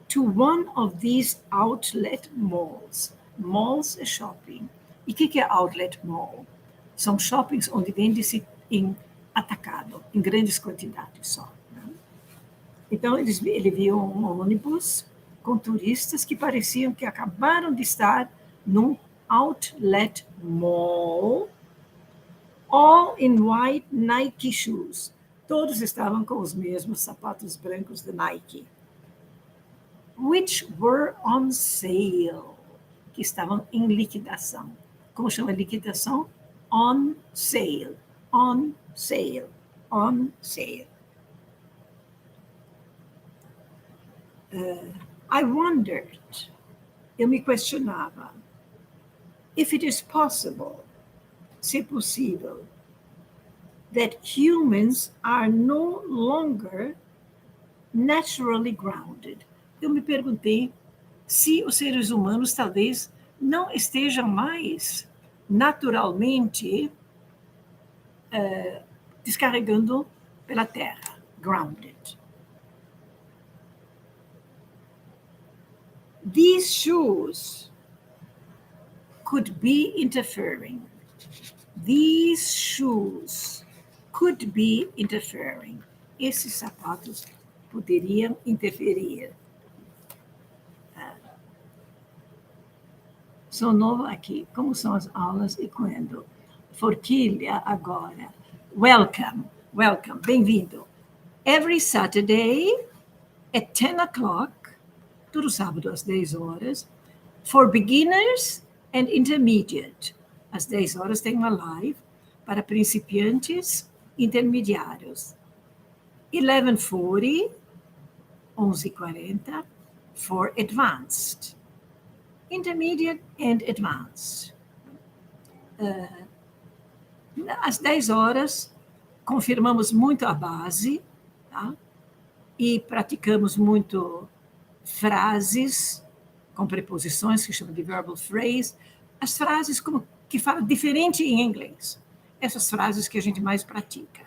to one of these outlet malls. Malls é shopping. E o que é outlet mall? São shoppings onde vende-se em atacado, em grandes quantidades só. Né? Então, ele viu um ônibus com turistas que pareciam que acabaram de estar num outlet mall, all in white Nike shoes. Todos estavam com os mesmos sapatos brancos da Nike, which were on sale, que estavam em liquidação. Como chama liquidação? On sale. I wondered, eu me questionava, if it is possible, se é possível, that humans are no longer naturally grounded. Eu me perguntei se os seres humanos talvez não estejam mais naturalmente descarregando pela terra, grounded. These shoes could be interfering. Esses sapatos poderiam interferir. Sou nova aqui. Como são as aulas e quando? Forquilha agora. welcome, welcome, bem-vindo. Every Saturday at 10 o'clock, todo sábado às 10 horas, for beginners and intermediate. Às 10 horas tem uma live para principiantes intermediários. 11:40, 11:40, for advanced. Intermediate and advanced. Às 10 horas, confirmamos muito a base, tá? E praticamos muito frases com preposições, que chamam de verbal phrase, as frases que falam diferente em inglês. Essas frases que a gente mais pratica.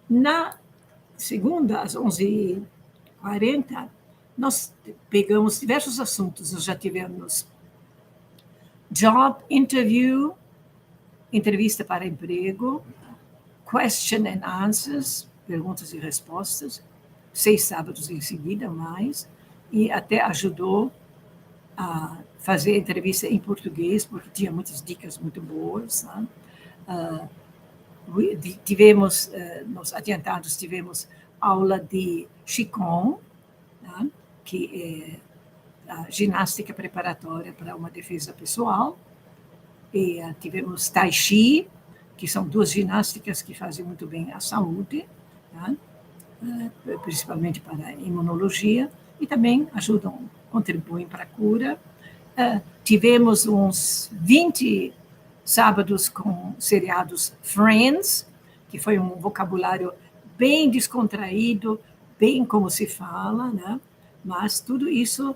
Na segunda, às 11:40, nós pegamos diversos assuntos. Nós já tivemos job interview, entrevista para emprego, question and answers, perguntas e respostas, 6 sábados em seguida, mais, e até ajudou a fazer a entrevista em português, porque tinha muitas dicas muito boas. Né? Tivemos, nos adiantados, tivemos aula de Qigong, né? Que é a ginástica preparatória para uma defesa pessoal, e tivemos Tai Chi, que são 2 ginásticas que fazem muito bem à saúde, né? Principalmente para a imunologia, e também ajudam, contribuem para a cura. Tivemos uns 20 sábados com seriados Friends, que foi um vocabulário bem descontraído, bem como se fala, né? Mas tudo isso,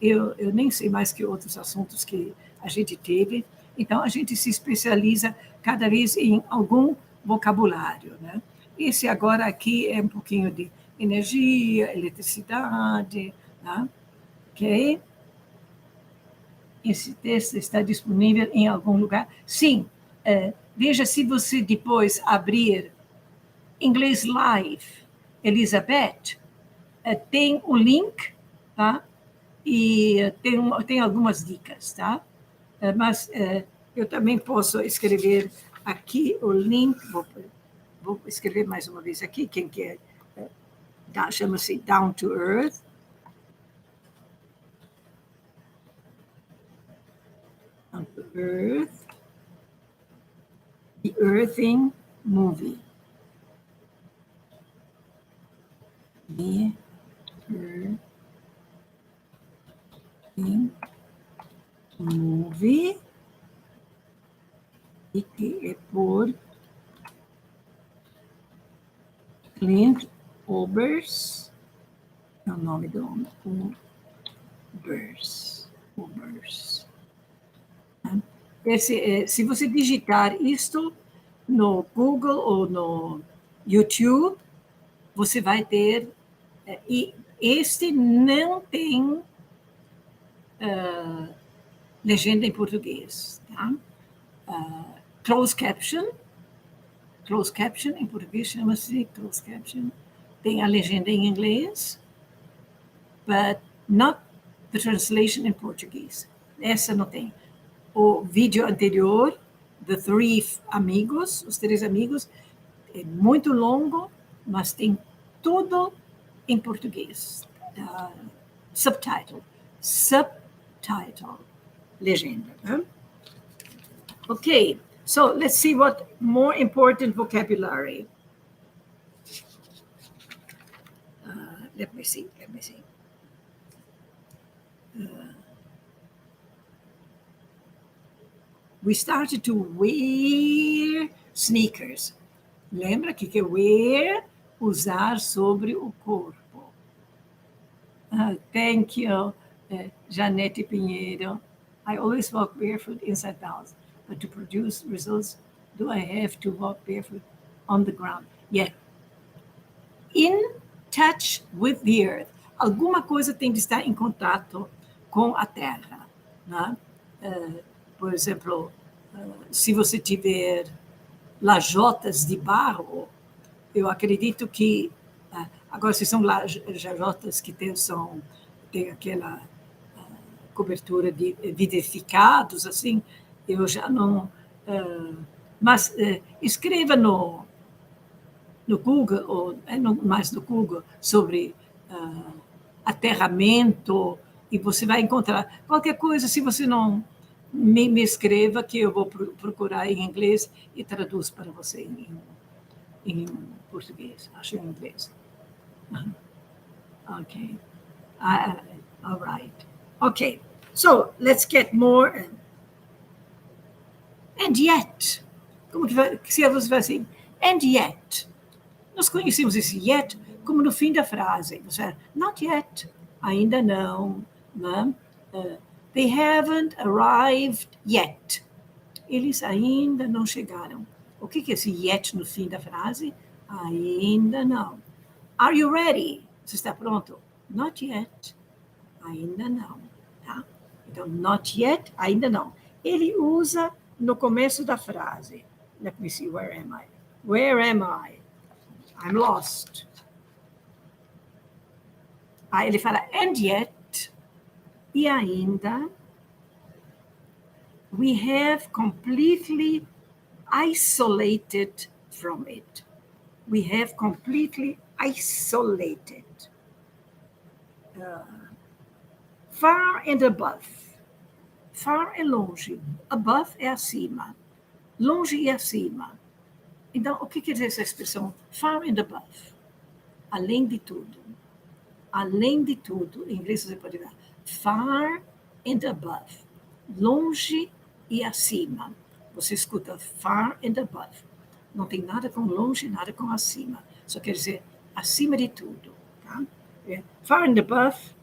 eu nem sei mais que outros assuntos que a gente teve. Então, a gente se especializa cada vez em algum vocabulário, né? Esse agora aqui é um pouquinho de energia, eletricidade, né? Ok? Esse texto está disponível em algum lugar? Sim. Veja, se você depois abrir Inglês Live, Elisabeth, tem um link, tá? E tem algumas dicas, tá? Mas eu também posso escrever aqui o link, vou escrever mais uma vez aqui, quem quer, chama-se Down to Earth. Down to Earth, The Earthing Movie. The Earthing Movie, e que é por Clint Obers, é o nome do homem, Obers. Se você digitar isto no Google ou no YouTube, você vai ter, e este não tem legenda em português, tá? Closed caption em português chama-se closed caption, tem a legenda em inglês, but not the translation in Portuguese. Essa não tem. O vídeo anterior, os 3 amigos, é muito longo, mas tem tudo em português. Subtitle, legenda. Né? Okay, so let's see what more important vocabulary. Let me see. We started to wear sneakers. Lembra que wear, usar sobre o corpo. Thank you, Janete Pinheiro. I always walk barefoot inside the house, but to produce results, do I have to walk barefoot on the ground? Yeah. In touch with the earth. Alguma coisa tem de estar em contato com a terra. Né? Por exemplo, se você tiver lajotas de barro, eu acredito que... Agora, se são lajotas que tem aquela cobertura de vitrificados, assim, eu já não Mas escreva no Google, ou mais no Google, sobre aterramento, e você vai encontrar qualquer coisa. Se você não me escreva, que eu vou procurar em inglês e traduzo para você em português, acho em inglês. Okay. All right. Okay. So let's get more. And yet. Como que se você vai assim? And yet. Nós conhecemos esse yet como no fim da frase. Not yet. Ainda não. Né? They haven't arrived yet. Eles ainda não chegaram. O que é esse yet no fim da frase? Ainda não. Are you ready? Você está pronto? Not yet. Ainda não. Tá? Então, not yet, ainda não. Ele usa no começo da frase. Let me see, where am I? Where am I? I'm lost. Aí ele fala, and yet, e ainda, we have completely isolated from it. We have completely isolated. Far and above. Far é longe. Above é acima. Longe e acima. Então, o que quer dizer essa expressão? Far and above. Além de tudo. Além de tudo. Em inglês você pode dar far and above. Longe e acima. Você escuta far and above. Não tem nada com longe, nada com acima. Só quer dizer acima de tudo. Tá? Far and above.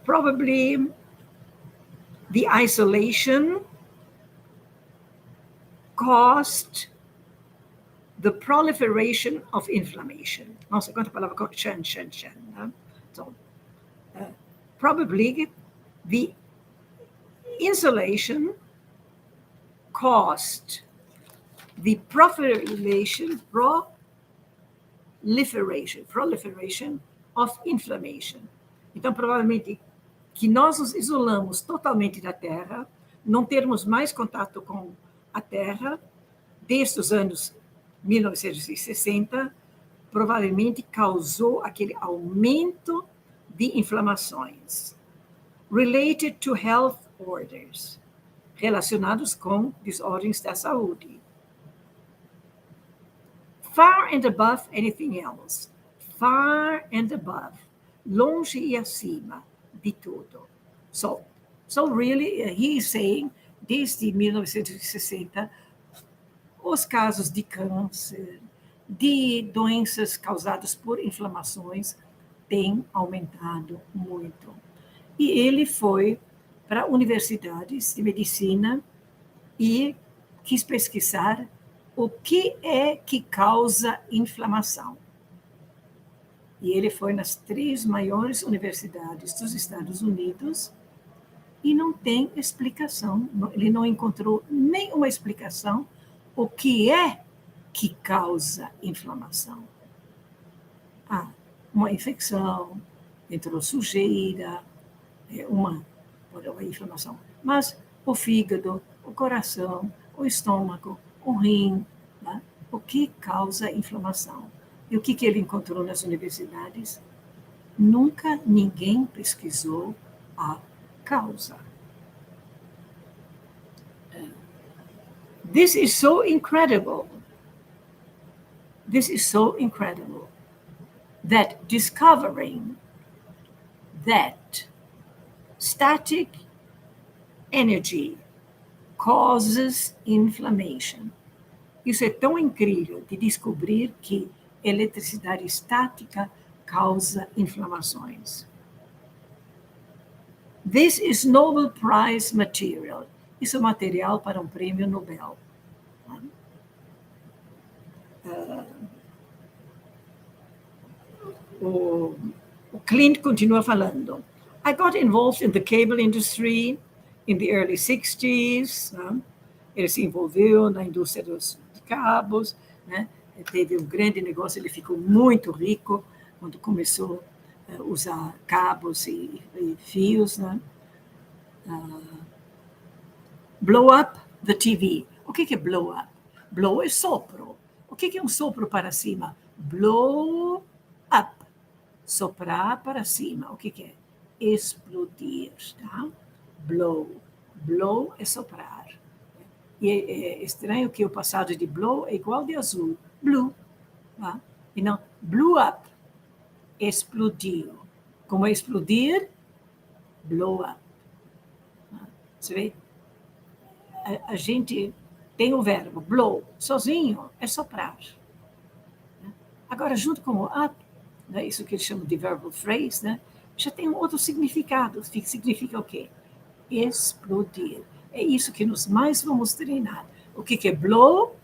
Probably the isolation caused the proliferation of inflammation. Nossa, quanta palavra com chan. Né? So, probably the insulation caused the proliferation of inflammation. Então, provavelmente, que nós nos isolamos totalmente da Terra, não termos mais contato com a Terra, desde os anos 1960, provavelmente causou aquele aumento de inflamações. Related to health orders, relacionados com desordens da saúde. Far and above anything else. Far and above. Longe e acima de tudo. So really, he is saying, desde 1960, os casos de câncer, de doenças causadas por inflamações, têm aumentado muito. E ele foi para universidades de medicina e quis pesquisar o que é que causa inflamação. E ele foi nas 3 maiores universidades dos Estados Unidos e não tem explicação, ele não encontrou nenhuma explicação o que é que causa inflamação. Uma infecção, entrou sujeira, uma inflamação. Mas o fígado, o coração, o estômago, o rim, né? O que causa inflamação? E o que ele encontrou nas universidades? Nunca ninguém pesquisou a causa. This is so incredible. This is so incredible that discovering that static energy causes inflammation. Isso é tão incrível de descobrir que eletricidade estática causa inflamações. This is Nobel Prize material. Isso é material para um prêmio Nobel. O Clint continua falando. I got involved in the cable industry in the early 60s. Ele se envolveu na indústria de cabos, né? Teve um grande negócio, ele ficou muito rico quando começou usar cabos e fios, né? Blow up the TV. O que é blow up? Blow é sopro. O que é um sopro para cima? Blow up. Soprar para cima. O que é? Explodir, tá? Blow. Blow é soprar. E é estranho que o passado de blow é igual de azul. Blue. Tá? E não, blew up. Explodiu. Como é explodir? Blow up. Você vê? A gente tem o verbo blow, sozinho, é soprar. Agora, junto com o up, né, isso que eles chamam de verbal phrase, né, já tem um outro significado. Significa o quê? Explodir. É isso que nós mais vamos treinar. O que é blow?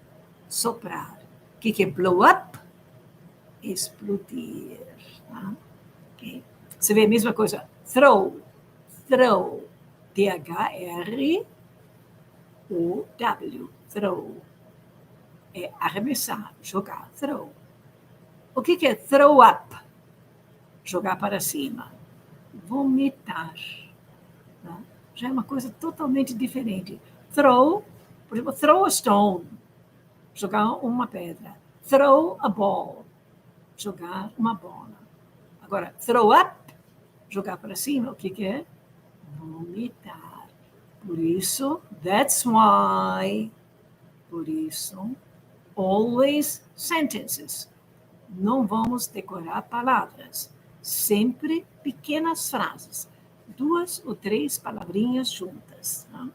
Soprar. O que é blow up? Explodir. Tá? Okay. Você vê a mesma coisa. Throw. Throw. T-H-R-O-W. Throw. É arremessar, jogar. Throw. O que é throw up? Jogar para cima. Vomitar. Tá? Já é uma coisa totalmente diferente. Throw, por exemplo, throw a stone. Jogar uma pedra. Throw a ball. Jogar uma bola. Agora, throw up, jogar para cima, o que é? Vomitar. Por isso, that's why, por isso, always sentences. Não vamos decorar palavras. Sempre pequenas frases. 2 ou 3 palavrinhas juntas. Tá?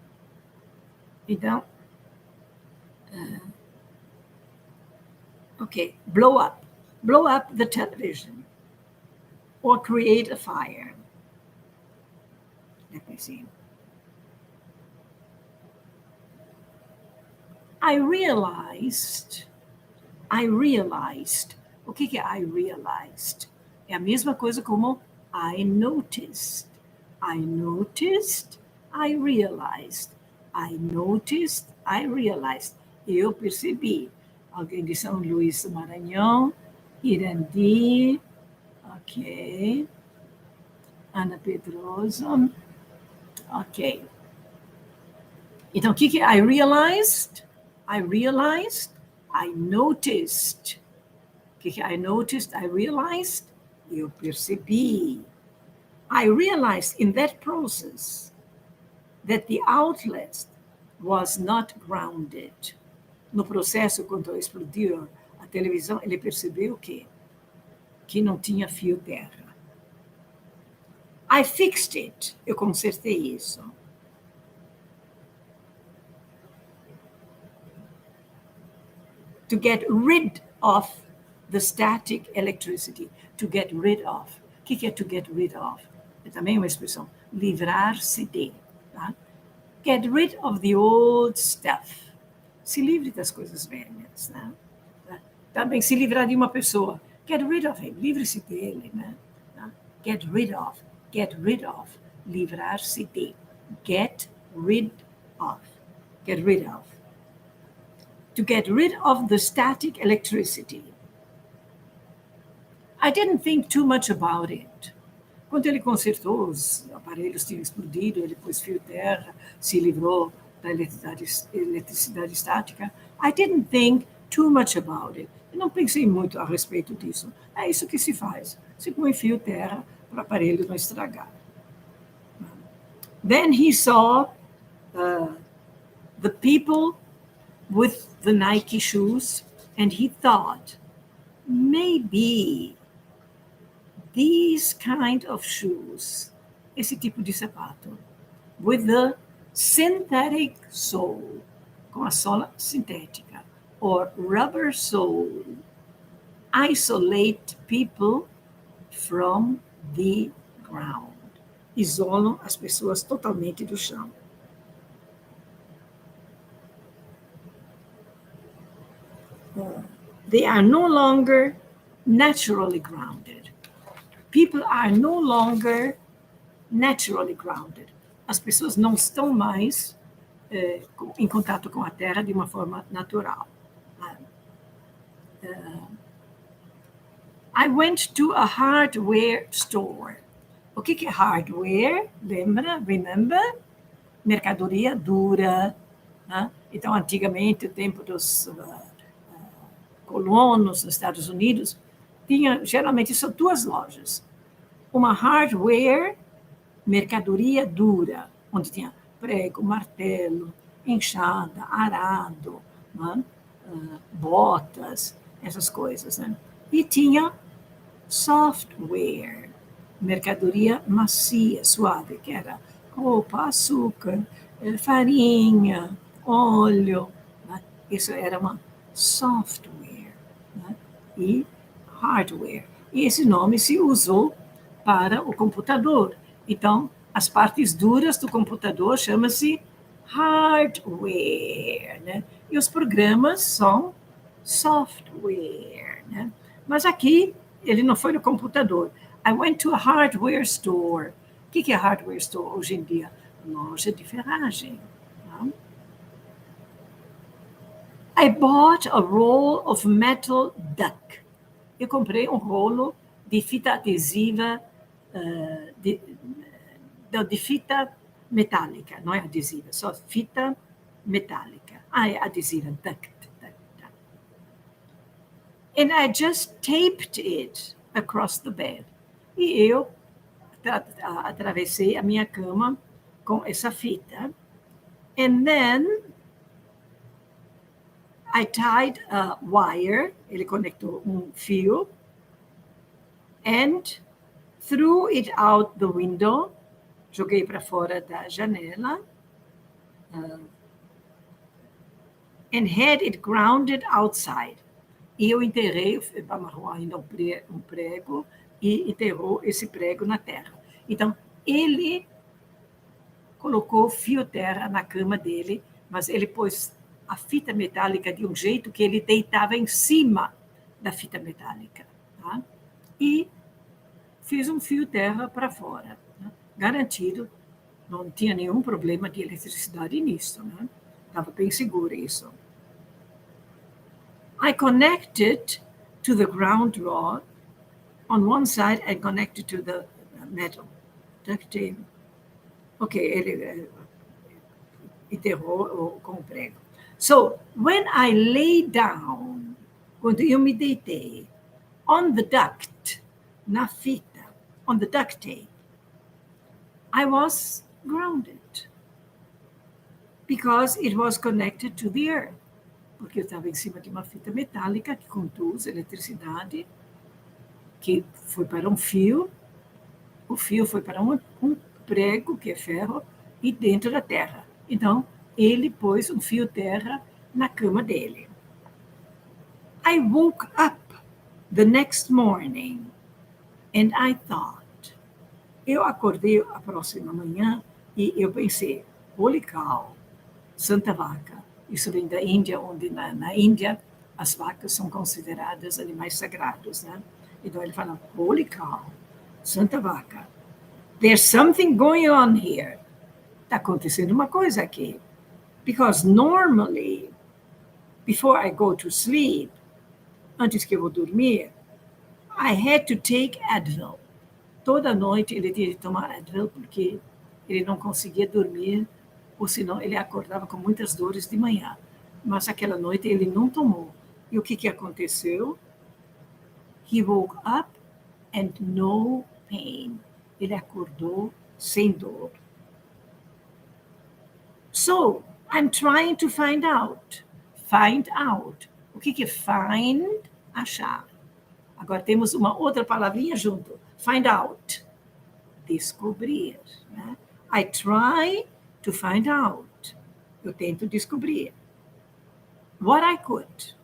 Então, ok, blow up. Blow up the television. Or create a fire. Let me see. I realized. O que é I realized? É a mesma coisa como I noticed. I noticed, I realized. I noticed, I realized. Eu percebi. Alguém de São Luís do Maranhão, Irandi, ok. Ana Pedroso, ok. Então, o que é I realized? I realized, I noticed. O que é I noticed, I realized? Eu percebi. I realized in that process that the outlet was not grounded. No processo, quando explodiu a televisão, ele percebeu que não tinha fio terra. I fixed it. Eu consertei isso. To get rid of the static electricity. To get rid of. O que é to get rid of? É também uma expressão. Livrar-se de. Tá? Get rid of the old stuff. Se livre das coisas velhas. Né? Também se livrar de uma pessoa. Get rid of him. Livre-se dele. Né? Get rid of. Get rid of. Livrar-se de. Get rid of. Get rid of. To get rid of the static electricity. I didn't think too much about it. Quando ele consertou, os aparelhos tinham explodido, ele pôs fio terra, se livrou da eletricidade estática. I didn't think too much about it. Eu não pensei muito a respeito disso. É isso que se faz. Se põe fio terra para o aparelho não estragar. Then he saw the people with the Nike shoes, and he thought, maybe these kind of shoes, esse tipo de sapato, with the synthetic sole, com a sola sintética, or rubber sole, isolate people from the ground. Isolam as pessoas totalmente do chão. They are no longer naturally grounded. People are no longer naturally grounded. As pessoas não estão mais em contato com a Terra de uma forma natural. I went to a hardware store. O que é hardware? Lembra? Remember? Mercadoria dura. Né? Então, antigamente, no tempo dos colonos nos Estados Unidos, geralmente são duas lojas. Uma hardware, mercadoria dura, onde tinha prego, martelo, enxada, arado, né? Botas, essas coisas. Né? E tinha software, mercadoria macia, suave, que era roupa, açúcar, farinha, óleo. Né? Isso era uma software, né? E hardware. E esse nome se usou para o computador. Então, as partes duras do computador chama-se hardware, né? E os programas são software, né? Mas aqui ele não foi no computador. I went to a hardware store. O que é hardware store hoje em dia? Loja de ferragem. Tá? I bought a roll of metal duck. Eu comprei um rolo de fita adesiva, de fita metálica, não é adesiva, só fita metálica. Ah, é adesiva, duck. And I just taped it across the bed. E eu atravessei a minha cama com essa fita. And then I tied a wire, ele conectou fio, and threw it out the window, joguei para fora da janela, and had it grounded outside. E eu enterrei, amarrou ainda um prego, e enterrou esse prego na terra. Então, ele colocou fio terra na cama dele, mas ele pôs a fita metálica de um jeito que ele deitava em cima da fita metálica. Tá? E fiz um fio terra para fora. Né? Garantido, não tinha nenhum problema de eletricidade nisso. Né? Estava bem seguro isso. I connected to the ground rod. On one side, I connected to the metal duct tape. Ok, ele enterrou com o prego. So, when I lay down, quando eu me deitei, on the duct, na fita, on the duct tape, I was grounded because it was connected to the earth. Porque eu estava em cima de uma fita metálica que conduz eletricidade, que foi para um fio, o fio foi para um prego, que é ferro, e dentro da terra. Então, ele pôs um fio terra na cama dele. I woke up the next morning and I thought. Eu acordei a próxima manhã e eu pensei, holy cow, Santa Vaca. Isso vem da Índia, onde na Índia as vacas são consideradas animais sagrados, né? Então ele fala, holy cow, Santa Vaca. There's something going on here. Está acontecendo uma coisa aqui. Because normally, before I go to sleep, antes que eu vou dormir, I had to take Advil. Toda noite ele tinha que tomar Advil porque ele não conseguia dormir, ou senão ele acordava com muitas dores de manhã. Mas aquela noite ele não tomou. E o que aconteceu? He woke up and no pain. Ele acordou sem dor. So, I'm trying to find out. Find out. O que é find? Achar. Agora temos uma outra palavrinha junto. Find out. Descobrir. Né? I try to find out. Eu tento descobrir. What I could.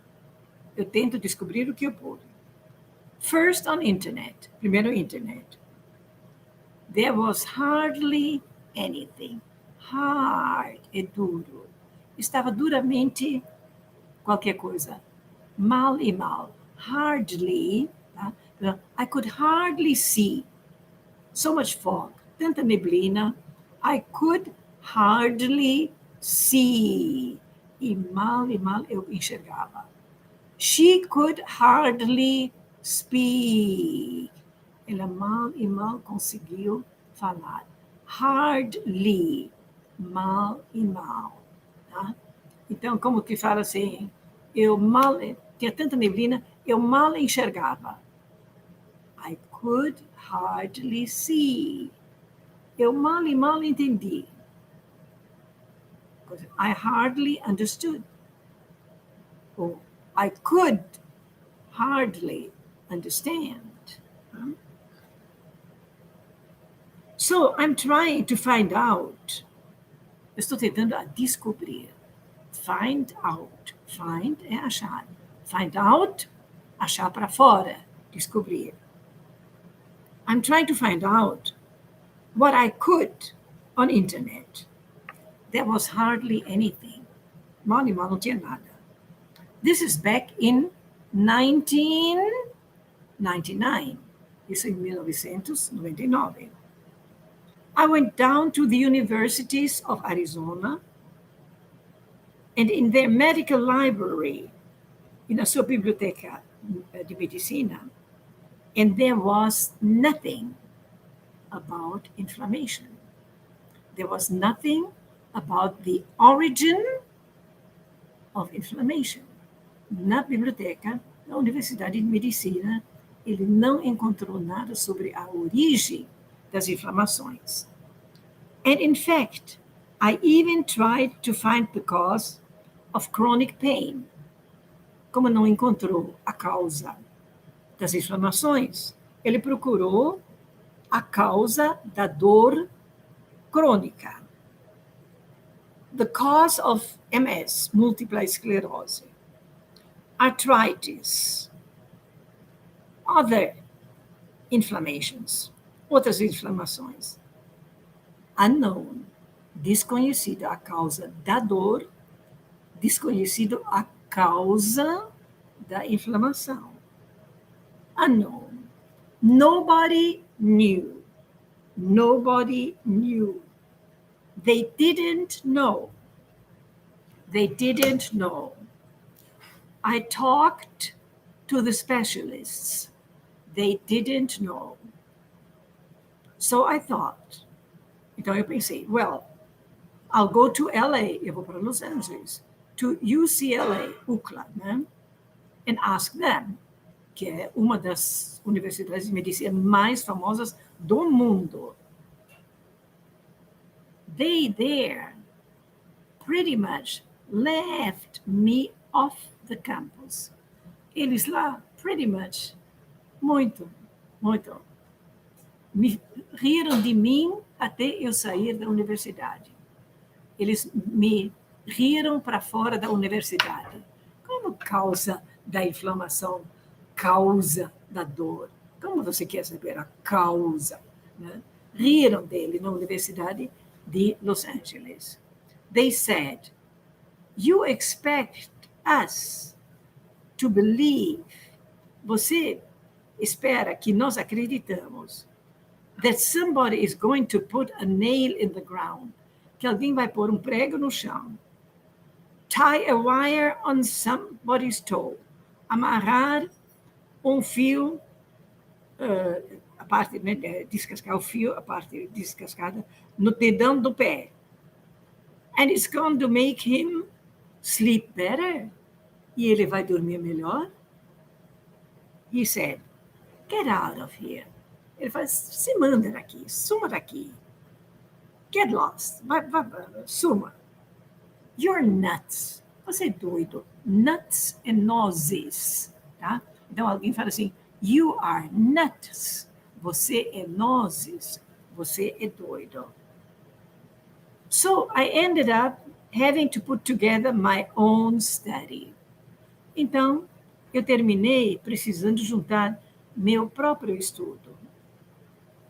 Eu tento descobrir o que eu pude. First on internet. Primeiro internet. There was hardly anything. Hard é duro. Estava duramente qualquer coisa. Mal e mal. Hardly. Tá? I could hardly see. So much fog. Tanta neblina. I could hardly see. E mal eu enxergava. She could hardly speak. Ela mal e mal conseguiu falar. Hardly, mal e mal. Tá? Então, como que fala assim? Eu mal, tinha tanta neblina, eu mal enxergava. I could hardly see. Eu mal e mal entendi. I hardly understood. Or I could hardly understand. So I'm trying to find out. Eu estou tentando descobrir. Find out. Find é achar. Find out, achar para fora, descobrir. I'm trying to find out what I could on internet. There was hardly anything. Mal e mal não tinha nada. This is back in 1999. Isso em 1999. I went down to the universities of Arizona, and in their medical library, na sua biblioteca de medicina, and there was nothing about inflammation. There was nothing about the origin of inflammation. Na biblioteca da Universidade de Medicina, ele não encontrou nada sobre a origem das inflamações. And in fact, I even tried to find the cause of chronic pain. Como não encontrou a causa das inflamações, ele procurou a causa da dor crônica. The cause of MS, multiple sclerose, arthritis, other inflammations, outras inflamações. Unknown, desconhecido a causa da dor, desconhecido a causa da inflamação. Unknown. Nobody knew. Nobody knew. They didn't know. They didn't know. I talked to the specialists. They didn't know. So I thought, então eu pensei, well, I'll go to LA, eu vou para Los Angeles, to UCLA, UCLA, né? And ask them, que é uma das universidades de medicina mais famosas do mundo. They there pretty much left me off the campus. Eles lá, pretty much, muito, me riram de mim até eu sair da universidade. Eles me riram para fora da universidade. Como causa da inflamação, causa da dor? Como você quer saber a causa? Né? Riram dele na Universidade de Los Angeles. They said, you expect us to believe, você espera que nós acreditamos that somebody is going to put a nail in the ground, que alguém vai pôr um prego no chão, tie a wire on somebody's toe, amarrar um fio, a parte, né, descascar o fio, a parte descascada, no dedão do pé. And it's going to make him sleep better. E ele vai dormir melhor? He said, get out of here. Ele fala, se manda daqui, suma daqui. Get lost, vai, suma. You're nuts. Você é doido. Nuts e nozes, tá? Então alguém fala assim, you are nuts. Você é nozes. Você é doido. So I ended up having to put together my own study. Então, eu terminei precisando juntar meu próprio estudo.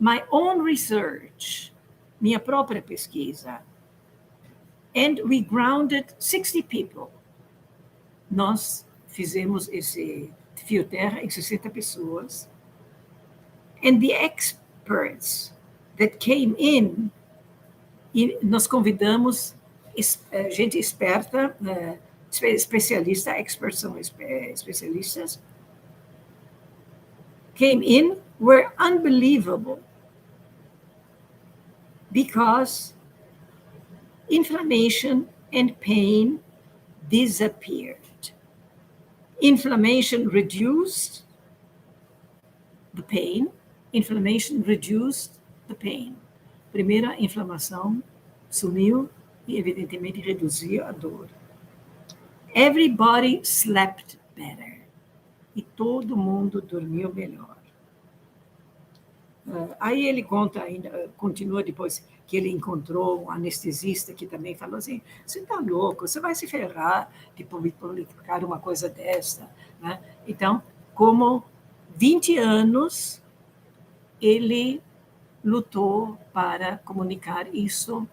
My own research, minha própria pesquisa. And we grounded 60 people. Nós fizemos esse fio terra em 60 pessoas. And the experts that came in, e nós convidamos gente esperta, especialista, experts são especialistas, came in were unbelievable because inflammation and pain disappeared. Inflammation reduced the pain. Inflammation reduced the pain. Primeiro, a inflamação sumiu e, evidentemente, reduziu a dor. Everybody slept better. E todo mundo dormiu melhor. Aí ele conta ainda, continua depois que ele encontrou um anestesista que também falou assim, você está louco, você vai se ferrar de publicar uma coisa desta. Né? Então, como 20 anos, ele lutou para comunicar isso,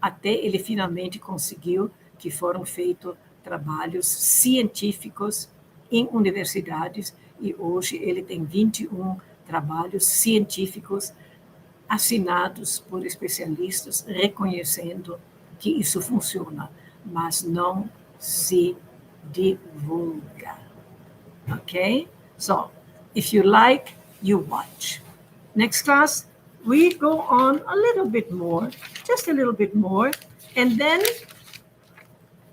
até ele finalmente conseguiu que foram feitos trabalhos científicos em universidades, e hoje ele tem 21 trabalhos científicos assinados por especialistas, reconhecendo que isso funciona, mas não se divulga. Okay? So, if you like, you watch. Next class, we go on a little bit more, just a little bit more, and then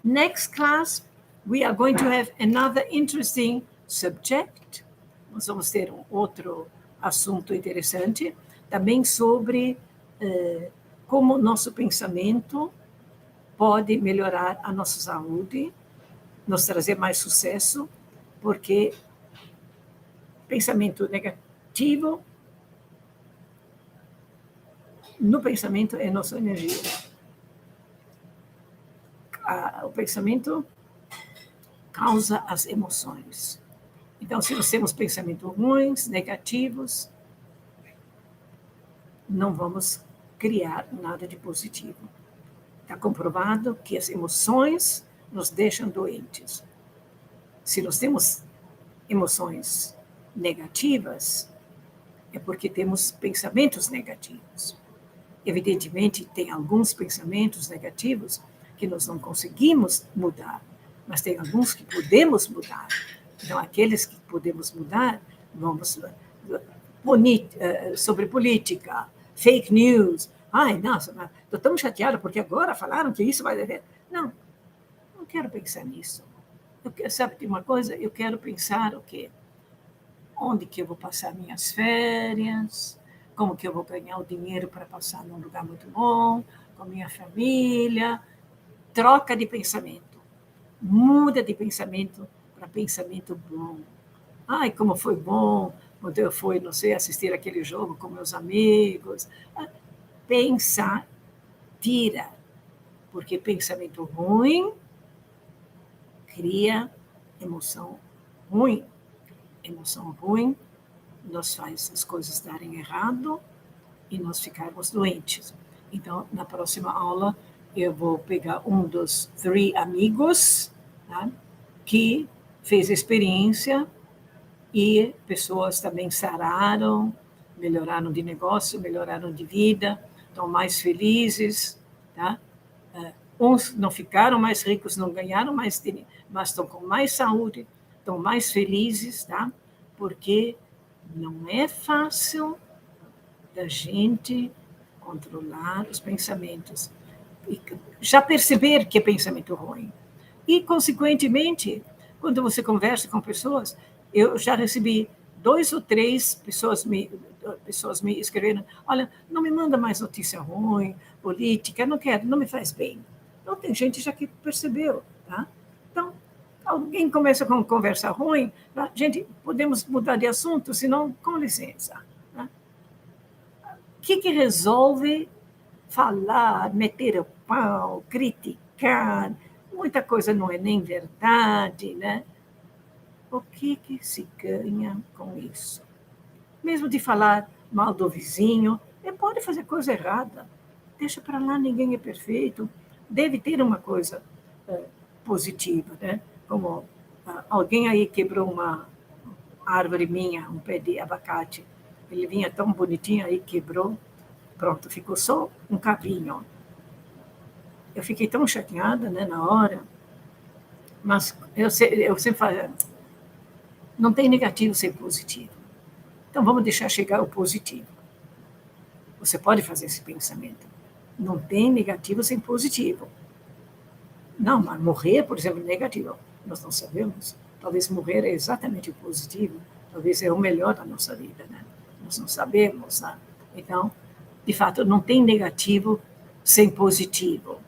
next class, we are going to have another interesting subject. Nós vamos ter um outro assunto interessante, também sobre como nosso pensamento pode melhorar a nossa saúde, nos trazer mais sucesso, porque pensamento negativo, no pensamento é nossa energia. O pensamento causa as emoções. Então, se nós temos pensamentos ruins, negativos, não vamos criar nada de positivo. Está comprovado que as emoções nos deixam doentes. Se nós temos emoções negativas, é porque temos pensamentos negativos. Evidentemente, tem alguns pensamentos negativos que nós não conseguimos mudar, mas tem alguns que podemos mudar. Então, aqueles que podemos mudar, vamos sobre política, fake news. Ai, nossa, estou tão chateada porque agora falaram que isso vai... Não quero pensar nisso. Sabe de uma coisa? Eu quero pensar o quê? Onde que eu vou passar minhas férias, como que eu vou ganhar o dinheiro para passar num lugar muito bom, com a minha família. Troca de pensamento. Muda de pensamento para pensamento bom. Ai, como foi bom quando eu fui, não sei, assistir aquele jogo com meus amigos. Pensar, tira. Porque pensamento ruim cria emoção ruim. Emoção ruim nos faz as coisas darem errado e nós ficarmos doentes. Então, na próxima aula, eu vou pegar um dos 3 amigos, tá, que fez experiência e pessoas também sararam, melhoraram de negócio, melhoraram de vida, estão mais felizes. Tá? Uns não ficaram mais ricos, não ganharam mais dinheiro, mas estão com mais saúde, estão mais felizes, tá? Porque não é fácil da gente controlar os pensamentos. E já perceber que é pensamento ruim. E, consequentemente, quando você conversa com pessoas, eu já recebi 2 ou 3 pessoas me escreveram, olha, não me manda mais notícia ruim, política, não quero, não me faz bem. Então, tem gente já que percebeu, tá? Então, alguém começa com conversa ruim, tá? Gente, podemos mudar de assunto, senão, com licença. Tá? O que resolve falar, meter o pau, criticar, muita coisa não é nem verdade, né? O que se ganha com isso? Mesmo de falar mal do vizinho, ele pode fazer coisa errada. Deixa para lá, ninguém é perfeito. Deve ter uma coisa positiva, né? Como alguém aí quebrou uma árvore minha, um pé de abacate. Ele vinha tão bonitinho, aí quebrou. Pronto, ficou só um cavinho. Eu fiquei tão chateada, né, na hora. Mas eu sempre falo, não tem negativo sem positivo. Então, vamos deixar chegar o positivo. Você pode fazer esse pensamento. Não tem negativo sem positivo. Não, mas morrer, por exemplo, é negativo. Nós não sabemos. Talvez morrer é exatamente o positivo. Talvez é o melhor da nossa vida, né? Nós não sabemos, né? Então, de fato, não tem negativo sem positivo.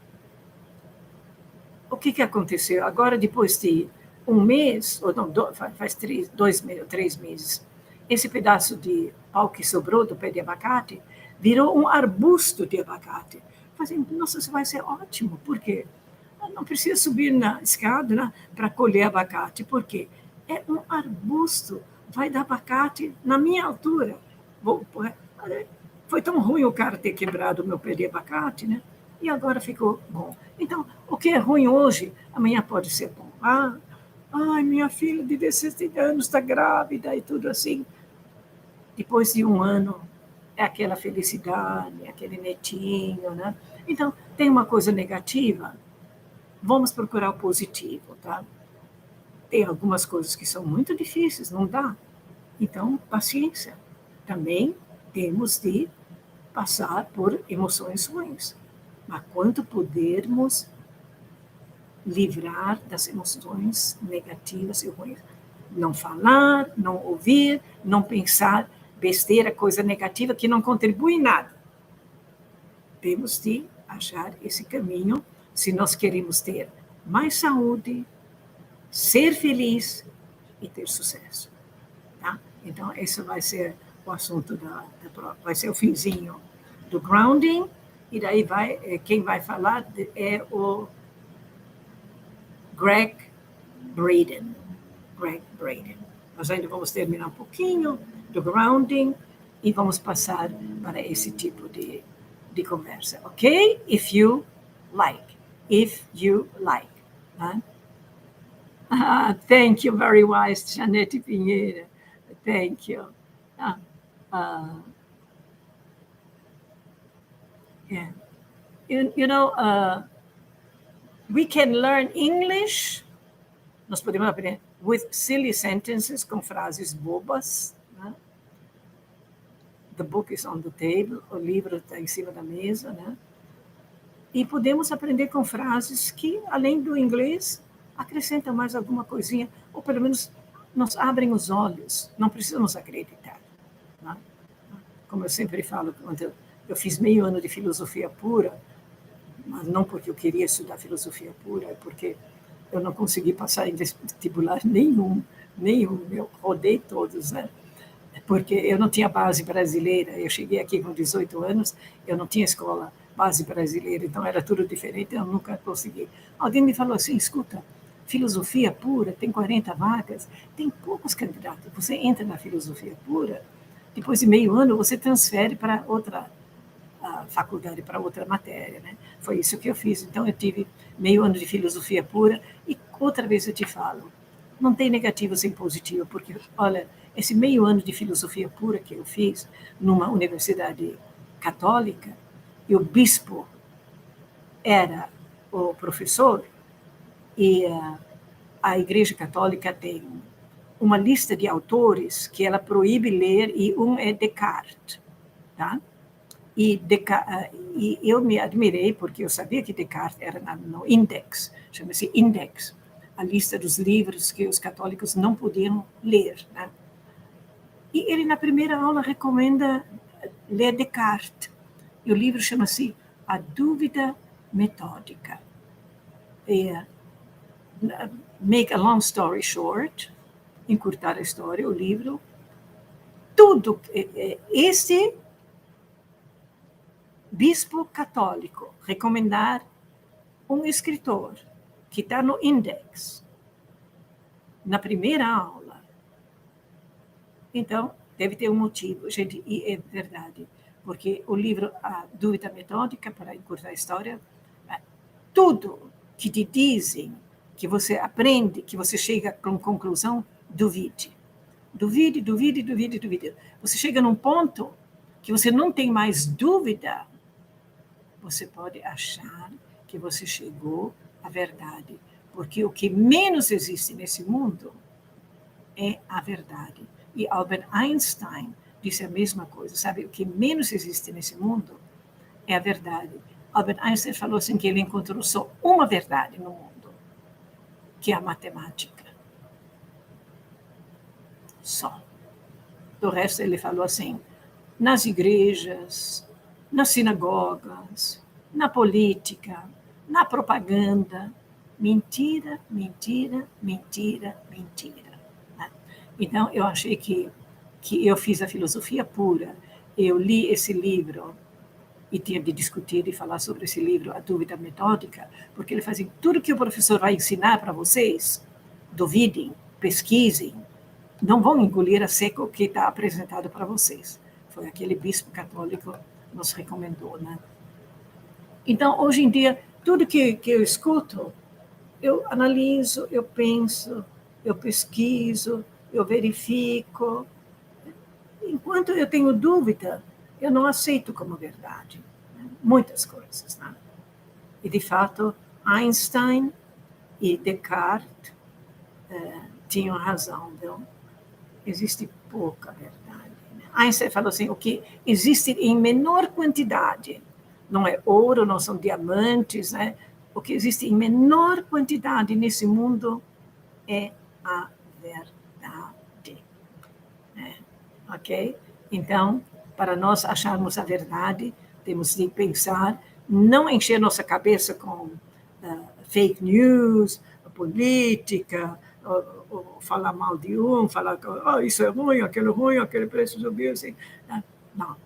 O que aconteceu? Agora, depois de um mês, ou não, faz 3 meses, esse pedaço de pau que sobrou do pé de abacate virou um arbusto de abacate. Falei, nossa, isso vai ser ótimo. Por quê? Não precisa subir na escada, né, para colher abacate. Por quê? É um arbusto, vai dar abacate na minha altura. Foi tão ruim o cara ter quebrado o meu pé de abacate, né? E agora ficou bom. Então, o que é ruim hoje, amanhã pode ser bom. Ai, minha filha de 16 anos está grávida e tudo assim. Depois de um ano, é aquela felicidade, aquele netinho, né? Então, tem uma coisa negativa, vamos procurar o positivo, tá? Tem algumas coisas que são muito difíceis, não dá. Então, paciência. Também temos de passar por emoções ruins. Mas quanto pudermos livrar das emoções negativas e ruins. Não falar, não ouvir, não pensar besteira, coisa negativa que não contribui em nada. Temos de achar esse caminho se nós queremos ter mais saúde, ser feliz e ter sucesso. Tá? Então, esse vai ser o assunto da prova. Vai ser o finzinho do grounding, e daí quem vai falar é o Greg Braden. Nós ainda vamos terminar um pouquinho do grounding e vamos passar para esse tipo de conversa, ok? If you like. Huh? Thank you, very wise, Janete Pinheira. Thank you. Yeah. You know, we can learn English. Nós podemos aprender with silly sentences, com frases bobas. Né? The book is on the table, o livro está em cima da mesa. Né? E podemos aprender com frases que, além do inglês, acrescentam mais alguma coisinha, ou pelo menos nos abrem os olhos, não precisamos acreditar. Né? Como eu sempre falo, quando eu fiz meio ano de filosofia pura, mas não porque eu queria estudar filosofia pura, é porque eu não consegui passar em vestibular nenhum, eu rodei todos, né? Porque eu não tinha base brasileira, eu cheguei aqui com 18 anos, eu não tinha escola base brasileira, então era tudo diferente, eu nunca consegui. Alguém me falou assim, escuta, filosofia pura, tem 40 vagas, tem poucos candidatos, você entra na filosofia pura, depois de meio ano você transfere para outra faculdade, para outra matéria, né? Foi isso que eu fiz. Então, eu tive meio ano de filosofia pura e outra vez eu te falo, não tem negativo sem positivo, porque, olha, esse meio ano de filosofia pura que eu fiz numa universidade católica, e o bispo era o professor, e a Igreja Católica tem uma lista de autores que ela proíbe ler, e um é Descartes, tá? E eu me admirei, porque eu sabia que Descartes era no Index, chama-se Index, a lista dos livros que os católicos não podiam ler. Né? E ele, na primeira aula, recomenda ler Descartes. E o livro chama-se A Dúvida Metódica. Make a long story short, encurtar a história, o livro, tudo, esse bispo católico recomendar um escritor que está no Index, na primeira aula. Então, deve ter um motivo, gente, e é verdade, porque o livro A Dúvida Metódica, para encurtar a história, tudo que te dizem, que você aprende, que você chega com conclusão, duvide. Duvide. Você chega num ponto que você não tem mais dúvida, você pode achar que você chegou à verdade. Porque o que menos existe nesse mundo é a verdade. E Albert Einstein disse a mesma coisa, sabe? O que menos existe nesse mundo é a verdade. Albert Einstein falou assim que ele encontrou só uma verdade no mundo, que é a matemática. Só. Do resto, ele falou assim, nas igrejas, nas sinagogas, na política, na propaganda, mentira, mentira, mentira, mentira. Né? Então, eu achei que eu fiz a filosofia pura. Eu li esse livro e tinha de discutir e falar sobre esse livro, A Dúvida Metódica, porque ele fazia tudo que o professor vai ensinar para vocês, duvidem, pesquisem, não vão engolir a seco o que está apresentado para vocês. Foi aquele bispo católico que nos recomendou, né? Então, hoje em dia, tudo que eu escuto, eu analiso, eu penso, eu pesquiso, eu verifico. Enquanto eu tenho dúvida, eu não aceito como verdade. Né? Muitas coisas. Né? E, de fato, Einstein e Descartes tinham razão, viu? Existe pouca verdade. Né? Einstein falou assim, o que existe em menor quantidade, não é ouro, não são diamantes, né? O que existe em menor quantidade nesse mundo é a verdade. Né? Ok? Então, para nós acharmos a verdade, temos de pensar, não encher nossa cabeça com fake news, política, ou falar mal de falar que isso é ruim, aquele preço subiu, assim. Não.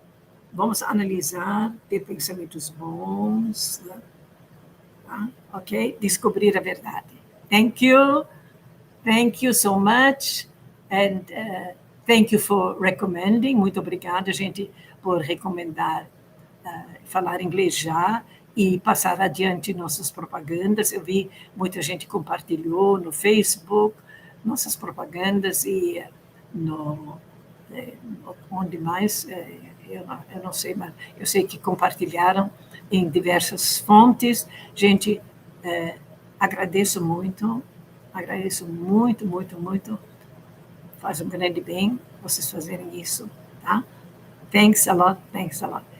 Vamos analisar, ter pensamentos bons, né? Tá? Ok? Descobrir a verdade. Thank you so much, and thank you for recommending. Muito obrigada, gente, por recomendar falar inglês já e passar adiante nossas propagandas. Eu vi muita gente compartilhou no Facebook nossas propagandas e onde mais, eu não sei, mas eu sei que compartilharam em diversas fontes. Gente, agradeço muito, muito, muito. Faz um grande bem vocês fazerem isso, tá? Thanks a lot.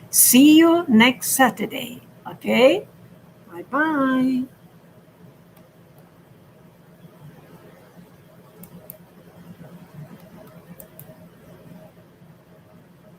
See you next Saturday, okay? Bye-bye.